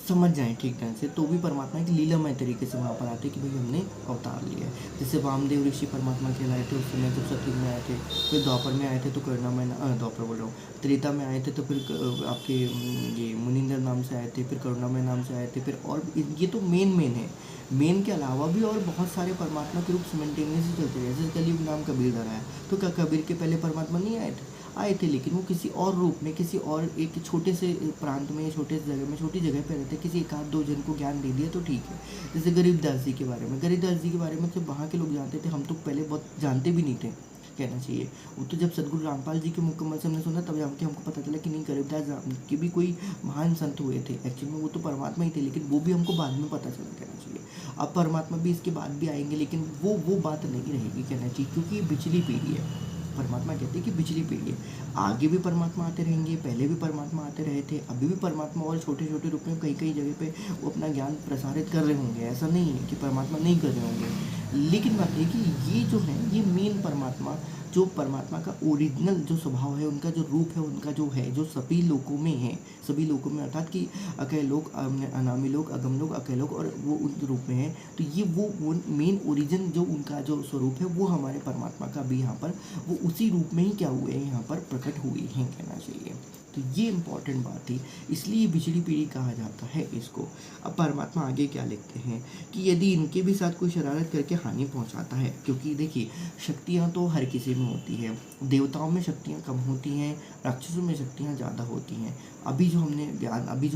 समझ जाएं ठीक ढंग से। तो भी परमात्मा एक लीलामय तरीके से वहाँ पर आते कि भाई हमने अवतार लिया है। जैसे वामदेव ऋषि परमात्मा कहलाए थे उस समय जब सतयुग में आए थे, फिर द्वापर में आए थे तो करुणामय, द्वापर बोल रहा हूँ, त्रेता में आए थे तो फिर आपके ये मुनिंदर नाम से आए थे, फिर करुणामय नाम से आए थे, फिर और ये तो मेन है। मेन के अलावा भी और बहुत सारे परमात्मा के रूप सिमल्टेनियसली चलते रहे। जैसे कलयुग नाम कबीर धरा है, तो क्या कबीर के पहले परमात्मा नहीं आए थे, लेकिन वो किसी और रूप में, किसी और एक छोटे से प्रांत में, छोटे से जगह में, छोटी जगह पे रहते, किसी एक आध दो जन को ज्ञान दे दिया तो ठीक है। जैसे गरीबदास जी के बारे में, गरीबदास जी के बारे में जब वहाँ के लोग जानते थे, हम तो पहले बहुत जानते भी नहीं थे कहना चाहिए। वो तो जब सदगुरु रामपाल जी के मुकम्मल से हमने सुना तब जाके हमको पता चला कि नहीं, गरीबदास के भी कोई महान संत हुए थे। एक्चुअली में वो तो परमात्मा ही थे, लेकिन वो भी हमको बाद में पता चला कहना चाहिए। अब परमात्मा भी इसके बाद भी आएंगे, लेकिन वो बात नहीं रहेगी कहना चाहिए, क्योंकि ये पिछली पीढ़ी है। परमात्मा कहते हैं कि पिछली पीढ़ी है, आगे भी परमात्मा आते रहेंगे, पहले भी परमात्मा आते रहे थे, अभी भी परमात्मा और छोटे छोटे रूप में कई कई जगह पे वो अपना ज्ञान प्रसारित कर रहे होंगे। ऐसा नहीं है कि परमात्मा नहीं कर रहे होंगे, लेकिन बात है कि ये जो है, ये मेन परमात्मा, जो परमात्मा का ओरिजिनल जो स्वभाव है, उनका जो रूप है, उनका जो है, जो सभी लोगों में है, सभी लोगों में, अर्थात कि अकय लोग, अनामी लोग, अगम लोग, अकय लोग, और वो उन रूप में है। तो ये वो मेन ओरिजिन जो उनका जो स्वरूप है, वो हमारे परमात्मा का भी यहाँ पर वो उसी रूप में ही क्या हुए हैं, यहाँ पर प्रकट हुए हैं कहना चाहिए। तो ये इंपॉर्टेंट बात थी, इसलिए बिछड़ी पीढ़ी कहा जाता है इसको। अब परमात्मा आगे क्या लिखते हैं कि यदि इनके भी साथ कोई शरारत करके हानि पहुंचाता है, क्योंकि देखिए शक्तियाँ तो हर किसी में होती है, देवताओं में शक्तियाँ कम होती हैं, राक्षसों में शक्तियाँ ज़्यादा होती हैं। अभी जो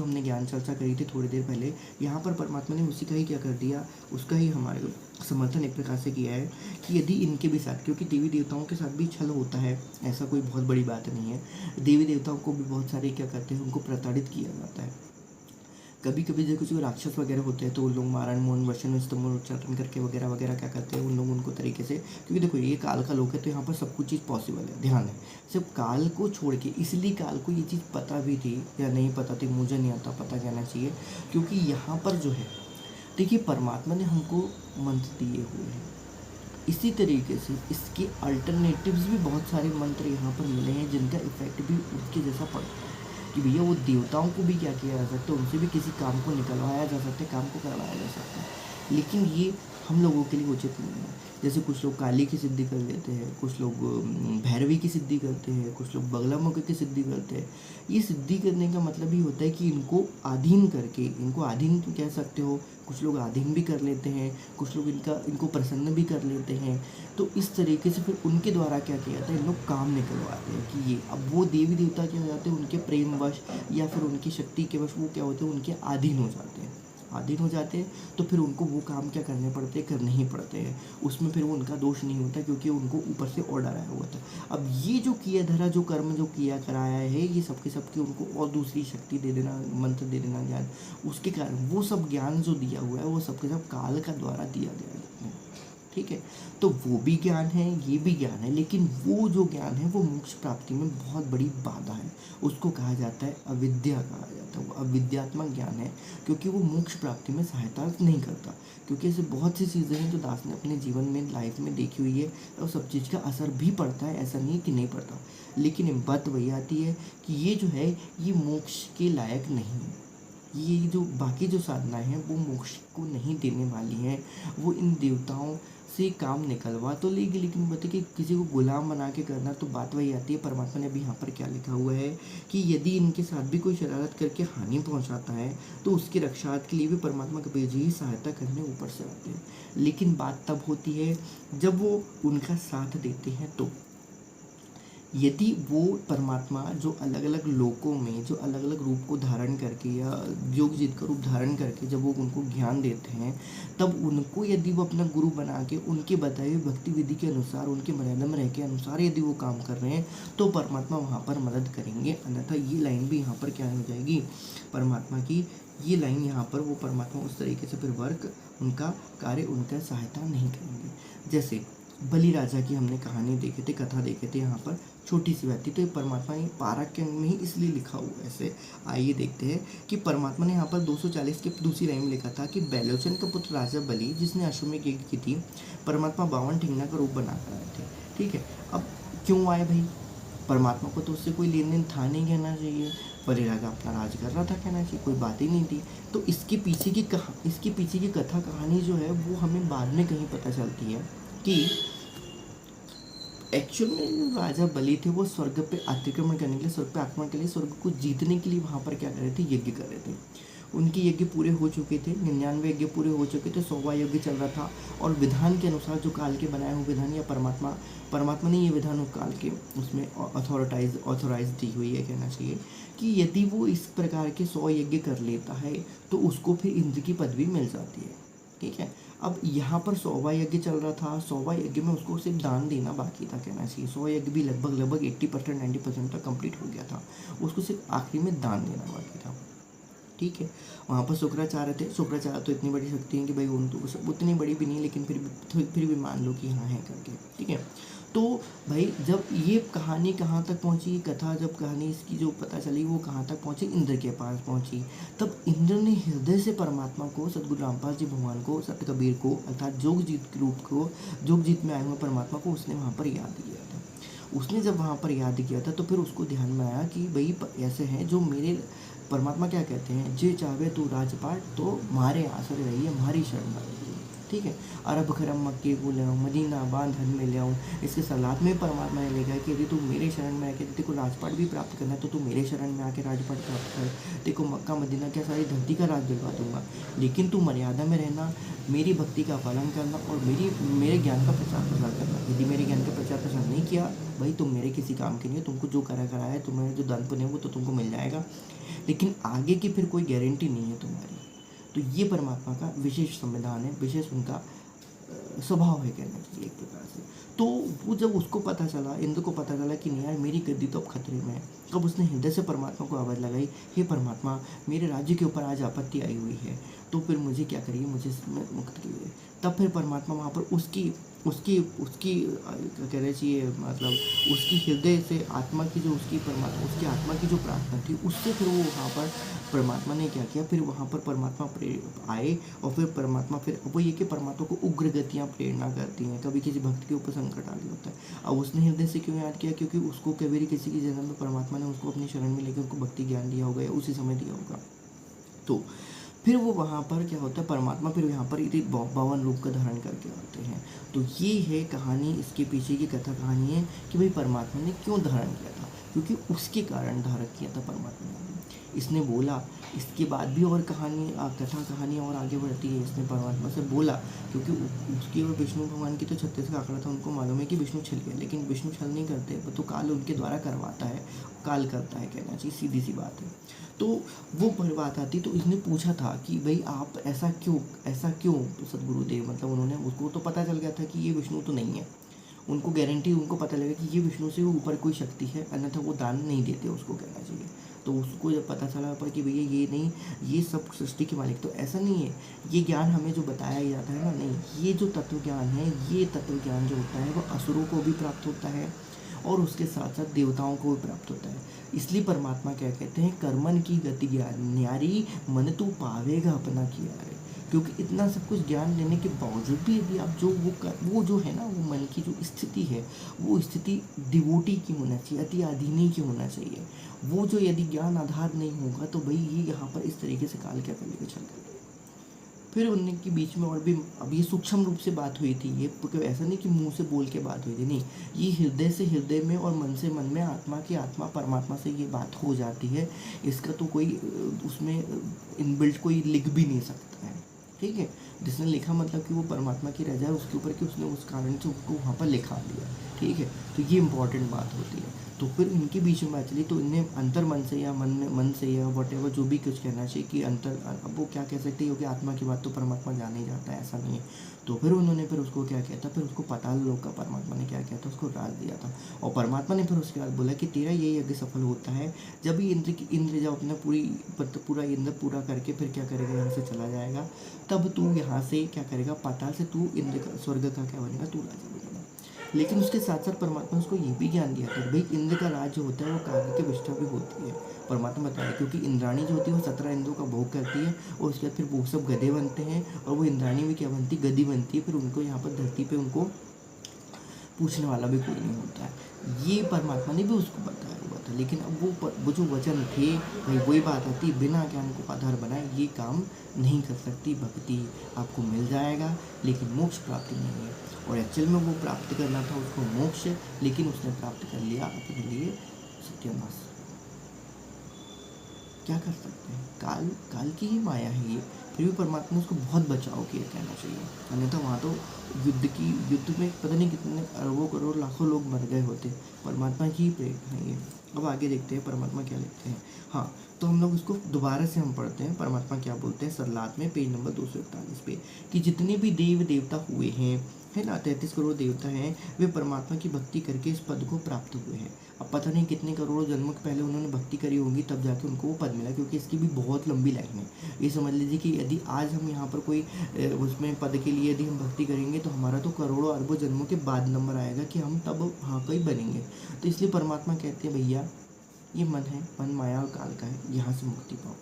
हमने ज्ञान चर्चा करी थी थोड़ी देर पहले, यहाँ पर परमात्मा ने उसी का ही क्या कर दिया, उसका ही हमारे समर्थन एक प्रकार से किया है कि यदि इनके भी साथ, क्योंकि देवी देवताओं के साथ भी छल होता है, ऐसा कोई बहुत बड़ी बात नहीं है। देवी देवताओं को भी बहुत सारे क्या करते हैं, उनको प्रताड़ित किया जाता है। कभी कभी जब कुछ राक्षस वगैरह होते हैं तो उन लोग मारण मोहन वशन स्तंभ उच्चाटन करके वगैरह वगैरह क्या करते हैं, उन लोग उनको तरीके से, क्योंकि देखो ये काल का लोक है, तो यहाँ पर सब कुछ चीज़ पॉसिबल है, ध्यान है। सिर्फ काल को छोड़ के, इसलिए काल को ये चीज़ पता भी थी या नहीं पता थी, मुझे नहीं आता, पता कहना चाहिए, क्योंकि यहाँ पर जो है देखिए परमात्मा ने हमको मंत्र दिए हुए हैं, इसी तरीके से इसके अल्टरनेटिव्स भी बहुत सारे मंत्र यहाँ पर मिले हैं, जिनका इफेक्ट भी उसके जैसा पड़ता है कि भैया वो देवताओं को भी क्या किया जा सकता है, उनसे भी किसी काम को निकलवाया जा सकता है, काम को करवाया जा सकता है, लेकिन ये हम लोगों के लिए उचित नहीं है। जैसे कुछ लोग काली की सिद्धि कर लेते हैं, कुछ लोग भैरवी की सिद्धि करते हैं, कुछ लोग बगला मुखी की सिद्धि करते हैं। ये सिद्धि करने का मतलब ही होता है कि इनको अधीन करके, इनको अधीन तो कह सकते हो, कुछ लोग अधीन भी कर लेते हैं, कुछ लोग इनको प्रसन्न भी कर लेते हैं। तो इस तरीके से फिर उनके द्वारा क्या किया जाता है, इन लोग काम निकलवाते हैं कि ये, अब वो देवी देवता क्या हो जाते हैं, उनके प्रेमवश या फिर उनकी शक्ति के वश वो क्या होते हैं, उनके अधीन हो जाते हैं। अधीन हो जाते हैं तो फिर उनको वो काम क्या करने पड़ते हैं, करने ही पड़ते हैं। उसमें फिर वो उनका दोष नहीं होता, क्योंकि उनको ऊपर से ऑर्डर आया हुआ था। अब ये जो किया धरा, जो कर्म जो किया कराया है, ये सबके सबके उनको और दूसरी शक्ति दे देना, मंत्र दे देना, ज्ञान, उसके कारण वो सब ज्ञान जो दिया हुआ है वो सबके सब काल का द्वारा दिया गया है, ठीक है। तो वो भी ज्ञान है, ये भी ज्ञान है, लेकिन वो जो ज्ञान है वो मोक्ष प्राप्ति में बहुत बड़ी बाधा है। उसको कहा जाता है अविद्या, कहा जाता है, वो अविद्यात्मक ज्ञान है, क्योंकि वो मोक्ष प्राप्ति में सहायता नहीं करता। क्योंकि ऐसे बहुत सी चीज़ें हैं जो दास ने अपने जीवन में, लाइफ में देखी हुई है, और सब चीज़ का असर भी पड़ता है, ऐसा नहीं कि नहीं पड़ता, लेकिन बात वही आती है कि ये जो है ये मोक्ष के लायक नहीं है। ये जो बाकी जो साधनाएं हैं वो मोक्ष को नहीं देने वाली हैं। वो इन देवताओं से काम निकलवा तो लेगी, लेकिन बताइए कि किसी को गुलाम बना के करना, तो बात वही आती है। परमात्मा ने अभी यहाँ पर क्या लिखा हुआ है कि यदि इनके साथ भी कोई शरारत करके हानि पहुँचाता है तो उसकी रक्षार्थ के लिए भी परमात्मा कबीर जी ही सहायता करने ऊपर से आते हैं। लेकिन बात तब होती है जब वो उनका साथ देते हैं, तो यदि वो परमात्मा जो अलग अलग लोकों में जो अलग अलग रूप को धारण करके या योग जीत का रूप धारण करके जब वो उनको ज्ञान देते हैं, तब उनको यदि वो अपना गुरु बना के उनके बताए हुए भक्ति विधि के अनुसार उनके मर्यादा में रह के अनुसार यदि वो काम कर रहे हैं तो परमात्मा वहाँ पर मदद करेंगे। अन्यथा ये लाइन भी यहाँ पर क्या हो जाएगी, परमात्मा की ये लाइन यहाँ पर वो परमात्मा उस तरीके से फिर वर्क उनका कार्य उनका सहायता नहीं करेंगे। जैसे बलि राजा की हमने कहानी देखे थे, कथा देखे थे, यहाँ पर छोटी सी बात थी, तो ये परमात्मा ने पारक के अंग में ही इसलिए लिखा हुआ है ऐसे। आइए देखते हैं कि परमात्मा ने यहाँ पर 240 के दूसरी लाइन में लिखा था कि बैलोचन का पुत्र राजा बलि जिसने अश्वमेध यज्ञ की थी, परमात्मा 52 ठिंगना का रूप बनाकर आए थे। ठीक है, अब क्यों आए भाई, परमात्मा को तो उससे कोई लेन देन था नहीं कहना चाहिए, बलि राजा अपना राज कर रहा था कहना चाहिए, कोई बात ही नहीं थी। तो इसके पीछे की कथा कहानी जो है वो हमें बाद में कहीं पता चलती है कि एक्चुअल में जो राजा बलि थे वो स्वर्ग पे अतिक्रमण करने के लिए, स्वर्ग पे आक्रमण के लिए, स्वर्ग को जीतने के लिए वहाँ पर क्या कर रहे थे, यज्ञ कर रहे थे। उनके यज्ञ पूरे हो चुके थे, 99 यज्ञ पूरे हो चुके थे, 100वां यज्ञ चल रहा था। और विधान के अनुसार जो काल के बनाए हुए विधान या परमात्मा ने ये विधान उस काल के उसमें ऑथोराइज दी हुई है कहना चाहिए कि यदि वो इस प्रकार के 100 यज्ञ कर लेता है तो उसको फिर इंद्र की पदवी मिल जाती है। ठीक है, अब यहाँ पर 100वां यज्ञ चल रहा था, 100वां यज्ञ में उसको सिर्फ दान देना बाकी था कहना चाहिए। 100 यज्ञ भी लगभग 80% 90% तक कंप्लीट हो गया था, उसको सिर्फ आखिरी में दान देना बाकी था। ठीक है, वहाँ पर शुक्राचार्य थे। शुक्राचार्य तो इतनी बड़ी शक्ति है कि भाई उन तो उतनी बड़ी भी नहीं, लेकिन फिर भी मान लो कि हाँ है करके। ठीक है, तो भाई जब ये कहानी कहाँ तक पहुँची, कथा जब कहानी इसकी जो पता चली वो कहाँ तक पहुँची, इंद्र के पास पहुँची। तब इंद्र ने हृदय से परमात्मा को, सतगुरु रामपाल जी भगवान को, सत कबीर को, अर्थात जोगजीत के रूप को, जोगजीत में आए हुए परमात्मा को उसने वहाँ पर याद किया था। उसने जब वहाँ पर याद किया था तो फिर उसको ध्यान में आया कि भाई ऐसे हैं जो मेरे परमात्मा क्या कहते हैं, जे चाहे तू राजपाट तो मारे आसरे रहिए, हमारी शरण रहिए। ठीक है, अरब खरम मक्के को ले आऊँ, मदीना बांध धन में ले आऊँ। इसके सलाद में परमात्मा ने लिखा है कि यदि तू मेरे शरण में आके तेरे को राजपाट भी प्राप्त करना है तो तू मेरे शरण में आके राजपाट प्राप्त कर। तेरे को मक्का मदीना क्या सारी धरती का राज दिलवा दूंगा, लेकिन तू मर्यादा में रहना, मेरी भक्ति का पालन करना और मेरे ज्ञान का प्रचार प्रसार करना। यदि मेरे ज्ञान का प्रचार प्रसार नहीं किया भाई तुम मेरे किसी काम के नहीं हो, तुमको जो करा है, तुम्हारे जो दान पुण्य है वो तो तुमको मिल जाएगा, लेकिन आगे की फिर कोई गारंटी नहीं है तुम्हारी। तो ये परमात्मा का विशेष संविधान है, विशेष उनका स्वभाव है कहना चाहिए एक प्रकार से। तो वो जब उसको पता चला, इंद्र को पता चला कि नहीं यार मेरी गद्दी तो अब खतरे में है, तब उसने हृदय से परमात्मा को आवाज़ लगाई, हे परमात्मा मेरे राज्य के ऊपर आज आपत्ति आई हुई है, तो फिर मुझे क्या करिए, मुझे मुक्त कीजिए। तब फिर परमात्मा वहाँ पर उसकी कह रहे चाहिए मतलब उसकी हृदय से आत्मा की जो उसकी आत्मा की जो प्रार्थना थी उससे फिर वो वहाँ पर परमात्मा ने क्या किया, फिर वहाँ पर परमात्मा आए और फिर परमात्मा फिर वो ये कि परमात्मा को उग्र गतियाँ प्रेरणा करती हैं, कभी किसी भक्त के ऊपर संकट आ गया होता है। अब उसने हृदय से क्यों याद किया, क्योंकि उसको कभी किसी की जन्म में परमात्मा ने उसको अपनी शरण में लेकर उनको भक्ति ज्ञान दिया होगा या उसी समय दिया होगा। तो फिर वो वहाँ पर क्या होता है, परमात्मा फिर यहाँ पर 52 रूप का धारण करके आते हैं। तो ये है कहानी, इसके पीछे की कथा कहानी है कि भाई परमात्मा ने क्यों धारण किया था, क्योंकि उसके कारण धारण किया था परमात्मा ने। इसने बोला, इसके बाद भी और कथा कहानी और आगे बढ़ती है। इसने परमात्मा से बोला क्योंकि उसकी और विष्णु भगवान की तो 36 का आंकड़ा था, उनको मालूम है कि विष्णु छल गया, लेकिन विष्णु छल नहीं करते, वो तो काल उनके द्वारा करवाता है, काल करता है कहना चाहिए, सीधी सी बात है। तो वो बात आती, तो इसने पूछा था कि भाई आप ऐसा क्यों सदगुरुदेव, मतलब उन्होंने, उसको तो पता चल गया था कि ये विष्णु तो नहीं है, उनको गारंटी, उनको पता लगा कि ये विष्णु से ऊपर कोई शक्ति है, अन्यथा वो दान नहीं देते उसको कहना चाहिए। तो उसको जब पता चला पर कि भैया ये नहीं, ये सब सृष्टि के मालिक, तो ऐसा नहीं है, ये ज्ञान हमें जो बताया जाता है ना, नहीं, ये जो तत्व ज्ञान है, ये तत्व ज्ञान जो होता है वो असुरों को भी प्राप्त होता है और उसके साथ साथ देवताओं को भी प्राप्त होता है। इसलिए परमात्मा क्या कहते हैं, कर्मन की गति ज्ञान न्यारी, मन तू पावेगा अपना किया रे। क्योंकि इतना सब कुछ ज्ञान लेने के बावजूद भी यदि आप वो जो है ना, वो मन की जो स्थिति है, वो स्थिति डिवोटी की होना चाहिए, अति अधीनी की होना चाहिए। वो जो यदि ज्ञान आधार नहीं होगा तो भाई ये यहाँ पर इस तरीके से काल क्या करेगा, चल कर। फिर उनके बीच में और भी अब ये सूक्ष्म रूप से बात हुई थी, ये ऐसा नहीं कि मुंह से बोल के बात हुई थी, नहीं, ये हृदय से हृदय में और मन से मन में, आत्मा की आत्मा परमात्मा से ये बात हो जाती है। इसका तो कोई उसमें इनबिल्ट कोई लिख भी नहीं सकता है। ठीक है, जिसने लिखा मतलब कि वो परमात्मा की रजा है उसके ऊपर कि उसने उस कारण से उसको वहाँ पर लिखा दिया। ठीक है, तो ये इंपॉर्टेंट बात होती है। तो फिर इनके बीच में बात चली, तो इन्हें अंतर मन से या मन से या वॉटेवर जो भी कुछ कहना चाहिए कि अंतर, अब वो क्या कह सकते हैं, क्योंकि आत्मा की बात तो परमात्मा जान ही जाता है, ऐसा नहीं है। तो फिर उन्होंने फिर उसको क्या किया था, फिर उसको पाताल लोक का परमात्मा ने क्या किया था, उसको राज दिया था। और परमात्मा ने फिर उसके बाद बोला कि तेरा ये यज्ञ सफल होता है जब ही इंद्र जब अपना पूरा इंद्र पूरा करके फिर क्या करेगा, यहाँ से चला जाएगा, तब तू यहाँ से क्या करेगा, पाताल से तू इंद्र का स्वर्ग का क्या बनेगा, तू राजा बनेगा। लेकिन उसके साथ साथ परमात्मा ने उसको ये भी ज्ञान दिया था, भाई इंद्र का राज जो होता है वो काव्य के विष्ठा भी होती है। परमात्मा बताया क्योंकि इंद्राणी जो होती है वो 17 इंद्रों का भोग करती है, और उसके बाद फिर वो सब गधे बनते हैं, और वो इंद्राणी भी क्या बनती, गदी बनती है। फिर उनको यहाँ पर धरती पे उनको पूछने वाला भी कोई नहीं होता है। ये परमात्मा ने भी उसको बताया हुआ था। लेकिन अब वो जो वचन थे, भाई वही बात आती, बिना ज्ञान को आधार बनाए ये काम नहीं कर सकती। भक्ति आपको मिल जाएगा लेकिन मोक्ष प्राप्ति नहीं है। और एक्चुअल में वो प्राप्त करना था उसको मोक्ष, लेकिन उसने प्राप्त कर लिया अपने लिए सत्यानाश। क्या कर सकते हैं, काल की ही माया है ये। फिर भी परमात्मा ने उसको बहुत बचाव किया कहना चाहिए, अन्यथा वहाँ तो युद्ध में पता नहीं कितने अरबों करोड़ लाखों लोग मर गए होते। परमात्मा की ही प्रेरणा है ये। अब आगे देखते हैं परमात्मा क्या लिखते हैं। हाँ, तो हम लोग इसको दोबारा से हम पढ़ते हैं। परमात्मा क्या बोलते हैं सरलाद में, पेज नंबर 241 पे, कि जितने भी देव देवता हुए हैं, है ना, 33 करोड़ देवता हैं, वे परमात्मा की भक्ति करके इस पद को प्राप्त हुए हैं। अब पता नहीं कितने करोड़ों जन्मों के पहले उन्होंने भक्ति करी होगी, तब जाके उनको वो पद मिला, क्योंकि इसकी भी बहुत लंबी लाइन है। ये समझ लीजिए कि यदि आज हम यहाँ पर कोई उसमें पद के लिए यदि हम भक्ति करेंगे तो हमारा तो करोड़ों अरबों जन्मों के बाद नंबर आएगा कि हम तब वहाँ का ही बनेंगे। तो इसलिए परमात्मा कहते हैं भैया ये मन है, मन माया और काल का है, यहाँ से मुक्ति पाओ।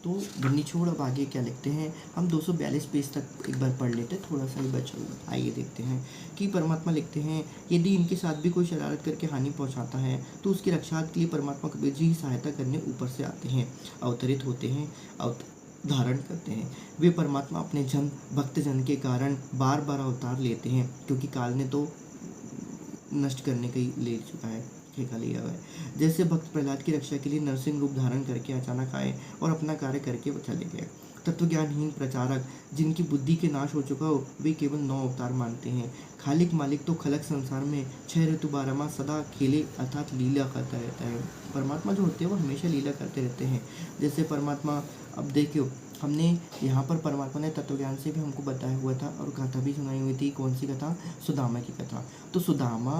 तो बन्नी छोड़। अब आगे क्या लिखते हैं हम, 242 पेज तक एक बार पढ़ लेते हैं, थोड़ा सा ही बचा हुआ। आइए देखते हैं कि परमात्मा लिखते हैं, यदि इनके साथ भी कोई शरारत करके हानि पहुंचाता है तो उसकी रक्षा के लिए परमात्मा कबीर जी ही सहायता करने ऊपर से आते हैं, अवतरित होते हैं, धारण करते हैं। वे परमात्मा अपने जन भक्त जन के कारण बार बार अवतार लेते हैं, क्योंकि काल ने तो नष्ट करने का ही ले चुका है, ठेका लिया हुआ है। जैसे भक्त प्रहलाद की रक्षा के लिए नरसिंह रूप धारण करके अचानक आए और अपना कार्य करके वो चले गए। तत्वज्ञानहीन प्रचारक जिनकी बुद्धि के नाश हो चुका हो, वे केवल 9 अवतार मानते हैं। खालिक मालिक तो खलक संसार में 6 ऋतु 12 मास सदा खेले अर्थात लीला करता रहता है। परमात्मा जो होते हैं वो हमेशा लीला करते रहते हैं। जैसे परमात्मा, अब देखियो, हमने यहाँ पर परमात्मा ने तत्वज्ञान से भी हमको बताया हुआ था और कथा भी सुनाई हुई थी। कौन सी कथा? सुदामा की कथा। तो सुदामा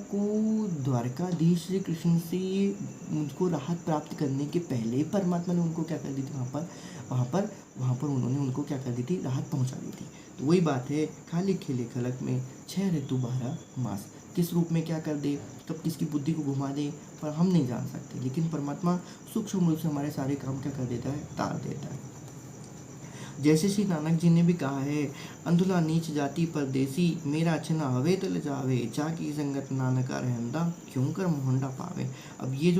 को द्वारकाधीश श्री कृष्ण से उनको राहत प्राप्त करने के पहले परमात्मा ने उनको क्या कर दी थी, वहाँ पर उन्होंने उनको क्या कर दी थी, राहत पहुँचा दी थी। तो वही बात है, खाली खेले खलक में 6 ऋतु 12 मास, किस रूप में क्या कर दे, कब किसकी बुद्धि को घुमा दे, पर हम नहीं जान सकते। लेकिन परमात्मा सूक्ष्म रूप से हमारे सारे काम क्या कर देता है, तार देता है। जैसे श्री नानक जी ने भी कहा है, अंधुला नीच जाति परदेसी, मेरा छना हवे तल जावे, जाकी संगत नानका रहंदा, क्यों कर मोहंडा पावे। अब ये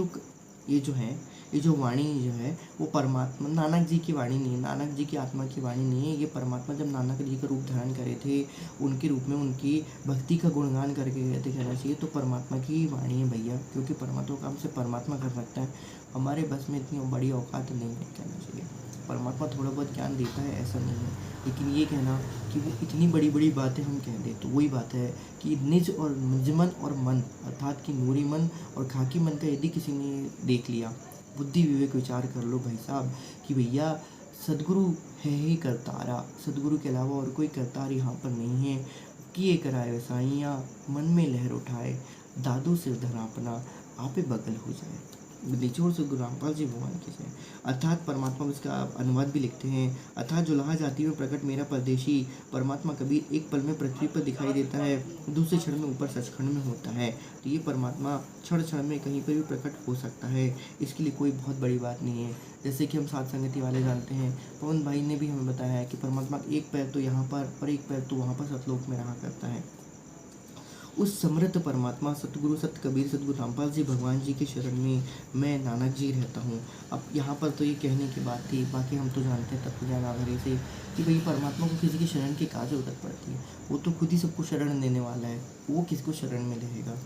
जो वाणी जो है वो परमात्मा नानक जी की वाणी नहीं है, नानक जी की आत्मा की वाणी नहीं है। ये परमात्मा जब नानक जी का रूप धारण करे थे, उनके रूप में उनकी भक्ति का गुणगान करके गए थे, कहना चाहिए तो परमात्मा की ही वाणी है भैया, क्योंकि परमात्मा काम से परमात्मा कर सकता है। हमारे बस में इतनी बड़ी औकात नहीं है, कहना चाहिए। परमात्मा थोड़ा बहुत ज्ञान देता है, ऐसा नहीं है, लेकिन ये कहना कि वो इतनी बड़ी बड़ी बातें हम कह दें, तो वही बात है कि निज और निजमन और मन, अर्थात कि नूरी मन और खाकी मन का यदि किसी ने देख लिया, बुद्धि विवेक विचार कर लो भाई साहब कि भैया सदगुरु है ही करतारा, सदगुरु के अलावा और कोई करतार यहाँ पर नहीं है। किए कराए वसाइयाँ, मन में लहर उठाए, दादू सिर धरा अपना, आपे बगल हो जाए। निचोड़ से गुरु रामपाल जी भगवान की जय। अर्थात परमात्मा, इसका अनुवाद भी लिखते हैं, अर्थात जुलाहा जाति में प्रकट मेरा परदेशी परमात्मा कबीर एक पल में पृथ्वी पर दिखाई देता है, दूसरे क्षण में ऊपर सचखंड में होता है। तो ये परमात्मा क्षण क्षण में कहीं पर भी प्रकट हो सकता है, इसके लिए कोई बहुत बड़ी बात नहीं है। जैसे कि हम साथ संगति वाले जानते हैं, पवन भाई ने भी हमें बताया है कि परमात्मा एक पैर तो यहाँ पर और एक पैर तो वहाँ पर सतलोक में रहा करता है। उस समृद्ध परमात्मा सतगुरु सत कबीर सतगुरु रामपाल जी भगवान जी के शरण में मैं नानक जी रहता हूँ। अब यहाँ पर तो ये कहने की बात थी, बाकी हम तो जानते हैं तत्वज्ञान आधार से कि भाई परमात्मा को किसी की शरण की क्या जरूरत पड़ती है, वो तो खुद ही सबको शरण देने वाला है, वो किसको शरण में रहेगा।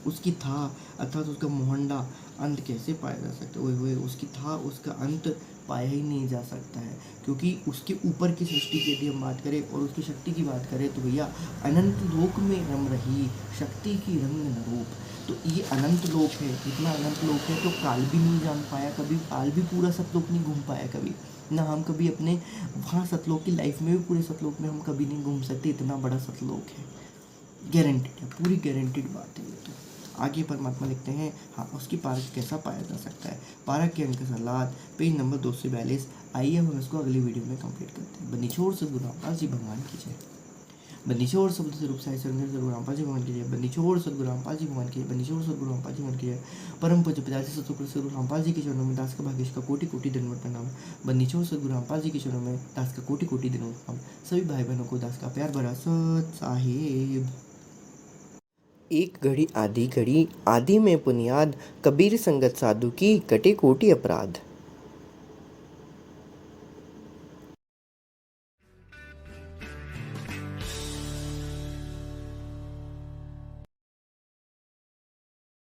उसकी था अर्थात उसका मोहंडा अंत कैसे पाया जा सकता है, हुए उसकी था उसका अंत पाया ही नहीं जा सकता है, क्योंकि उसके ऊपर की सृष्टि की यदि हम बात करें और उसकी शक्ति की बात करें तो भैया अनंत लोक में रम रही शक्ति की रंग न रूप। तो ये अनंत लोक है, इतना अनंत लोक है तो काल भी नहीं जान पाया कभी, काल भी पूरा सतलोक नहीं घूम पाया कभी ना, हम कभी अपने वहाँ सतलोक की लाइफ में भी पूरे सतलोक में हम कभी नहीं घूम सकते, इतना बड़ा सतलोक है, गारंटेड है, पूरी गारंटेड बात है ये तो। आगे परमात्मा लिखते हैं, हाँ उसकी पारक कैसा पाया जा सकता है, पारक के अंक सलाद, पेज नंबर 242। आइए हम इसको अगली वीडियो में कंप्लीट करते हैं। बनीछोड़ सद्गुरु रामपाल जी भगवान की जय। बनीछोड़ शब्द से रूप साई सदगुरु रामपाल जी भगवान की जय। बनीछोड़ सद्गुरु रामपाल जी भगवान की जय। बनीछोड़ सद्गुरु रामपाल जी भगवान की जय। परम पूज्य पिताजी सतगुरु सद्गुरु रामपाल जी के चरणों में दास का भागेश का कोटि कोटि दंडवत प्रणाम। बनीछोड़ सद्गुरु रामपाल जी के चरणों में दास का कोटि कोटि दंडवत प्रणाम। सभी भाई बहनों को दास का प्यार भरा सत साहिब। एक घड़ी आधी घड़ी, आदि में पुनियाद, कबीर संगत साधु की कटे कोटि अपराध।